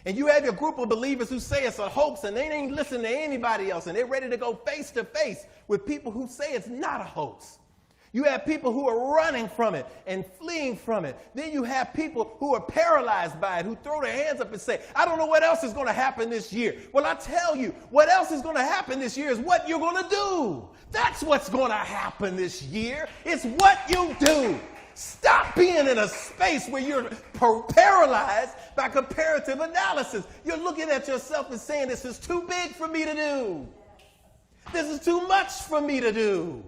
And you have your group of believers who say it's a hoax and they ain't listening to anybody else. And they're ready to go face to face with people who say it's not a hoax. You have people who are running from it and fleeing from it. Then you have people who are paralyzed by it, who throw their hands up and say, I don't know what else is going to happen this year. Well, I tell you, what else is going to happen this year is what you're going to do. That's what's going to happen this year. It's what you do. Stop being in a space where you're paralyzed by comparative analysis. You're looking at yourself and saying, this is too big for me to do. This is too much for me to do.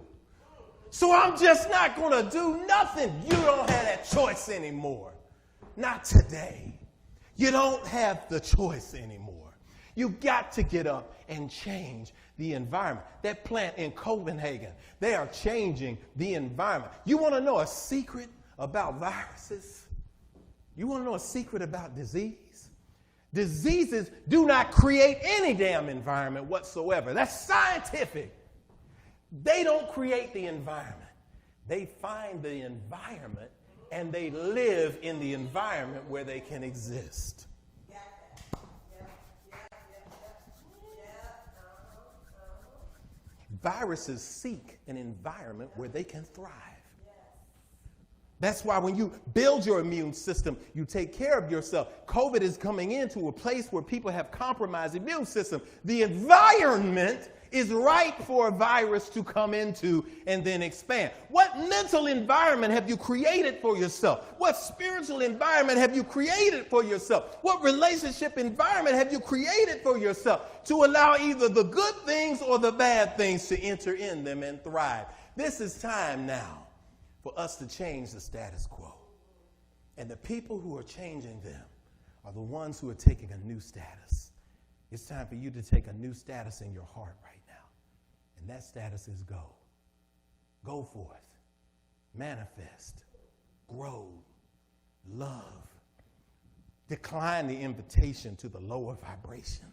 So I'm just not going to do nothing. You don't have that choice anymore. Not today. You don't have the choice anymore. You got to get up and change the environment. That plant in Copenhagen, they are changing the environment. You want to know a secret about viruses? You want to know a secret about disease? Diseases do not create any damn environment whatsoever. That's scientific. They don't create the environment. They find the environment and they live in the environment where they can exist. Viruses seek an environment where they can thrive. That's why when you build your immune system, you take care of yourself. COVID is coming into a place where people have compromised immune system. The environment is right for a virus to come into and then expand. What mental environment have you created for yourself? What spiritual environment have you created for yourself? What relationship environment have you created for yourself to allow either the good things or the bad things to enter in them and thrive? This is time now for us to change the status quo. And the people who are changing them are the ones who are taking a new status. It's time for you to take a new status in your heart right now. And that status is go. Go forth. Manifest. Grow. Love. Decline the invitation to the lower vibration.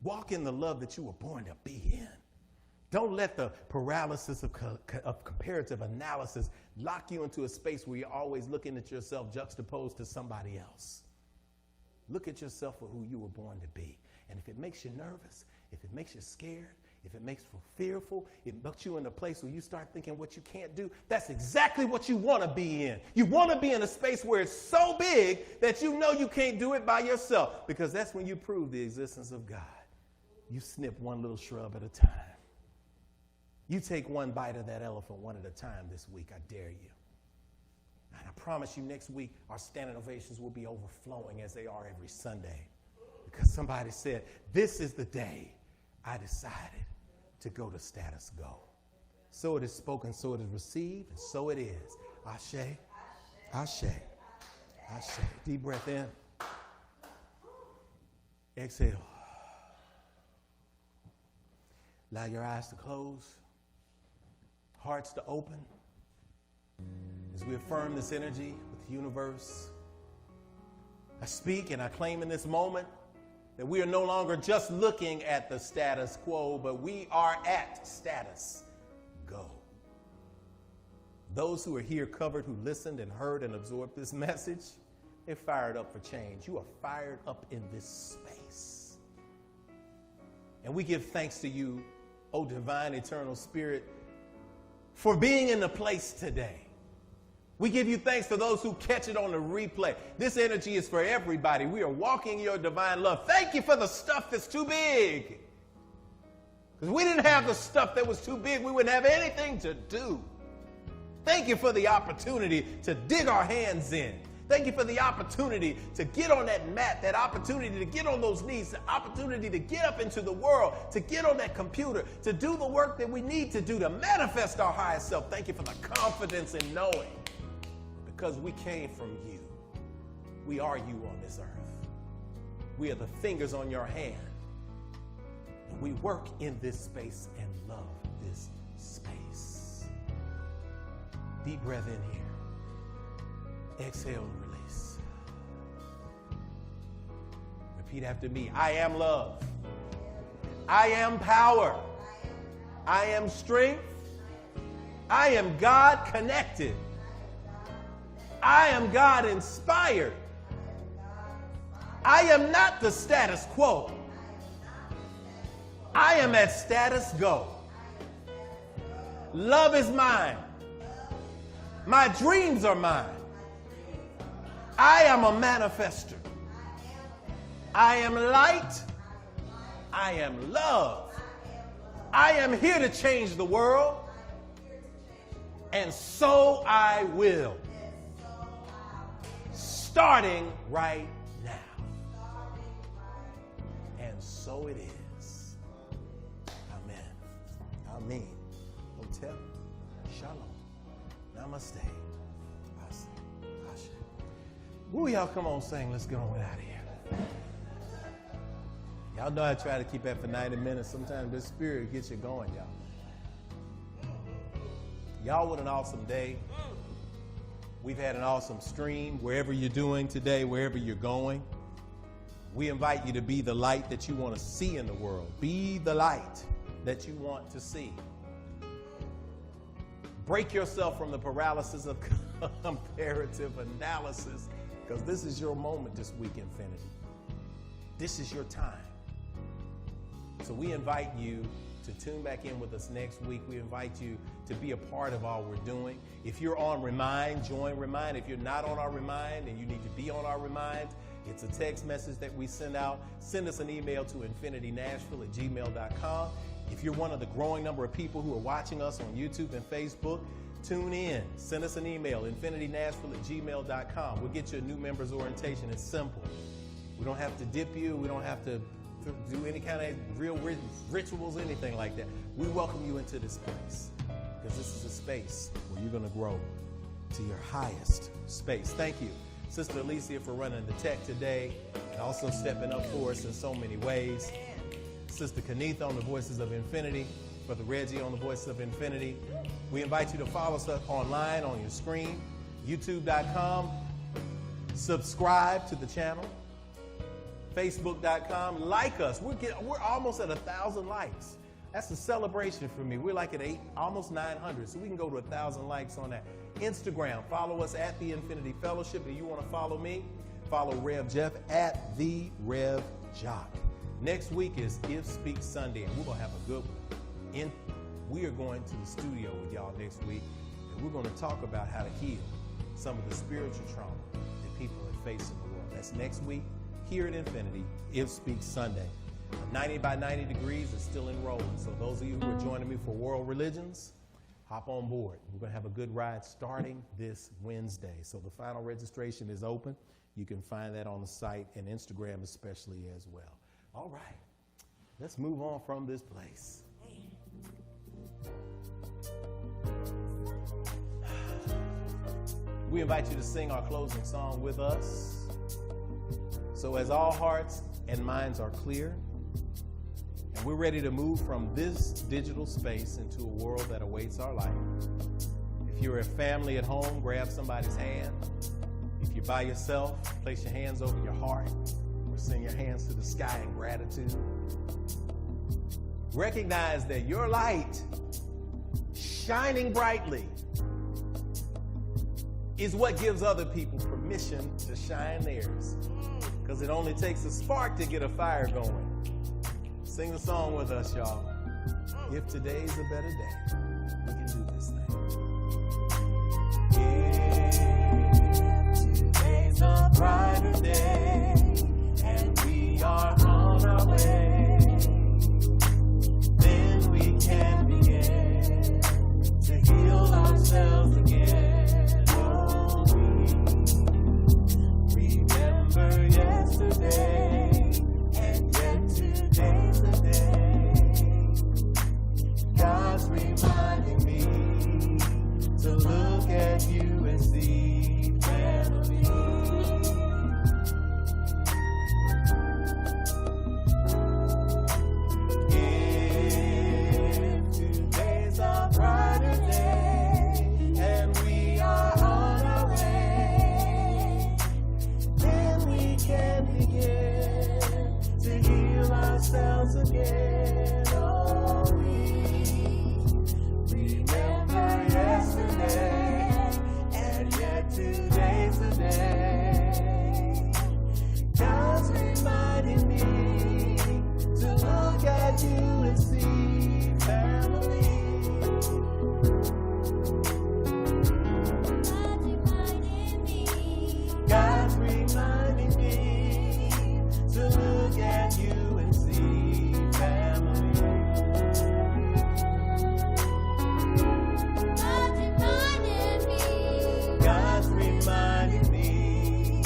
Walk in the love that you were born to be in. Don't let the paralysis of comparative analysis lock you into a space where you're always looking at yourself juxtaposed to somebody else. Look at yourself for who you were born to be. And if it makes you nervous, if it makes you scared, if it makes you fearful, it puts you in a place where you start thinking what you can't do, that's exactly what you want to be in. You want to be in a space where it's so big that you know you can't do it by yourself, because that's when you prove the existence of God. You snip one little shrub at a time. You take one bite of that elephant one at a time this week. I dare you. And I promise you next week our standing ovations will be overflowing as they are every Sunday. Because somebody said, this is the day I decided to go to status go. So it is spoken, so it is received, and so it is. Ashe, ashe, ashe. Deep breath in. Exhale. Allow your eyes to close. Hearts to open. As we affirm this energy with the universe, I speak and I claim in this moment that we are no longer just looking at the status quo, but we are at status go. Those who are here covered, who listened and heard and absorbed this message, they're fired up for change. You are fired up in this space. And we give thanks to you, O divine eternal spirit, for being in the place today. We give you thanks for those who catch it on the replay. This energy is for everybody. We are walking your divine love. Thank you for the stuff that's too big. Because we didn't have the stuff that was too big, we wouldn't have anything to do. Thank you for the opportunity to dig our hands in. Thank you for the opportunity to get on that mat, that opportunity to get on those knees, the opportunity to get up into the world, to get on that computer, to do the work that we need to do to manifest our highest self. Thank you for the confidence in knowing, because we came from you. We are you on this earth. We are the fingers on your hand. And we work in this space and love this space. Deep breath in here. Exhale and release. Repeat after me. I am love. I am power. I am strength. I am God connected. I am God inspired. I am not the status quo. I am at status go. Love is mine. My dreams are mine. I am a manifester. I am light. I am love. I am here to change the world. And so I will. Starting right now. And so it is. Amen. Amen. Hotel. Shalom. Namaste. Ashe. Woo, y'all come on, sing. Let's get on out of here. Y'all know I try to keep that for 90 minutes. Sometimes this spirit gets you going, y'all. Y'all, what an awesome day. We've had an awesome stream. Wherever you're doing today, wherever you're going, we invite you to be the light that you want to see in the world. Be the light that you want to see. Break yourself from the paralysis of comparative analysis, because this is your moment this week, Infinity. This is your time. So we invite you to tune back in with us next week. We invite you to be a part of all we're doing. If you're on Remind, join Remind. If you're not on our Remind and you need to be on our Remind, it's a text message that we send out. Send us an email to infinitynashville@gmail.com. If you're one of the growing number of people who are watching us on YouTube and Facebook, tune in. Send us an email, infinitynashville@gmail.com. We'll get you a new members orientation. It's simple. We don't have to dip you. We don't have to do any kind of real rituals, anything like that. We welcome you into this place, because this is a space where you're going to grow to your highest space. Thank you, Sister Alicia, for running the tech today and also stepping up for us in so many ways. Sister Kenetha on the Voices of Infinity, Brother Regi on the Voices of Infinity. We invite you to follow us online on your screen, youtube.com. Subscribe to the channel. Facebook.com. Like us. We're almost at 1,000 likes That's a celebration for me. We're like at almost 900, so we can go to 1,000 likes on that. Instagram, follow us at The Infinity Fellowship. If you want to follow me, follow Rev Jeff at The Rev Jock. Next week is If Speak Sunday, and we're going to have a good one. We are going to the studio with y'all next week, and we're going to talk about how to heal some of the spiritual trauma that people have faced in the world. That's next week here at Infinity, If Speak Sunday. 90 by 90 degrees is still enrolling, so those of you who are joining me for World Religions, hop on board. We're going to have a good ride starting this Wednesday. So the final registration is open. You can find that on the site and Instagram especially as well. All right, let's move on from this place. We invite you to sing our closing song with us. So as all hearts and minds are clear, and we're ready to move from this digital space into a world that awaits our life. If you're a family at home, grab somebody's hand. If you're by yourself, place your hands over your heart or send your hands to the sky in gratitude. Recognize that your light, shining brightly, is what gives other people permission to shine theirs. Because it only takes a spark to get a fire going. Sing the song with us, y'all. If today's a better day, we can do this thing. If today's a brighter day, and we are on our way, then we can begin to heal ourselves again. Oh, we remember yesterday. Today's the day. God's reminding me to look at you and see family. If today's a brighter day and we are on our way, then we can begin to heal ourselves again. Oh, we remember yesterday, and yet today's the day. God's reminding me to look at you and see family. God's reminding me to look at you and see family. God's reminding me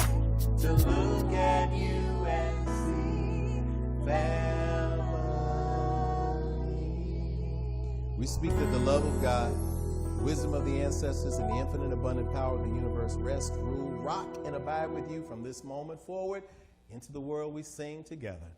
to look at you and see family. We speak that the love of God, the wisdom of the ancestors, and the infinite abundant power of the universe rest, rule, rock, and abide with you from this moment forward. Into the world we sing together.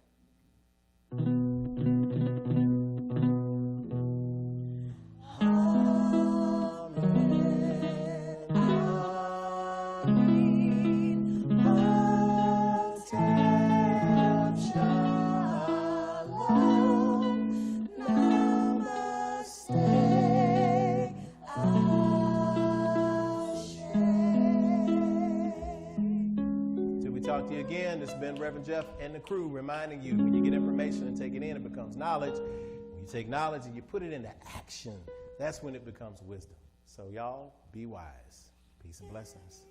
Again, this has been Reverend Jeff and the crew reminding you, when you get information and take it in, it becomes knowledge. When you take knowledge and you put it into action, that's when it becomes wisdom. So y'all, be wise. Peace and blessings.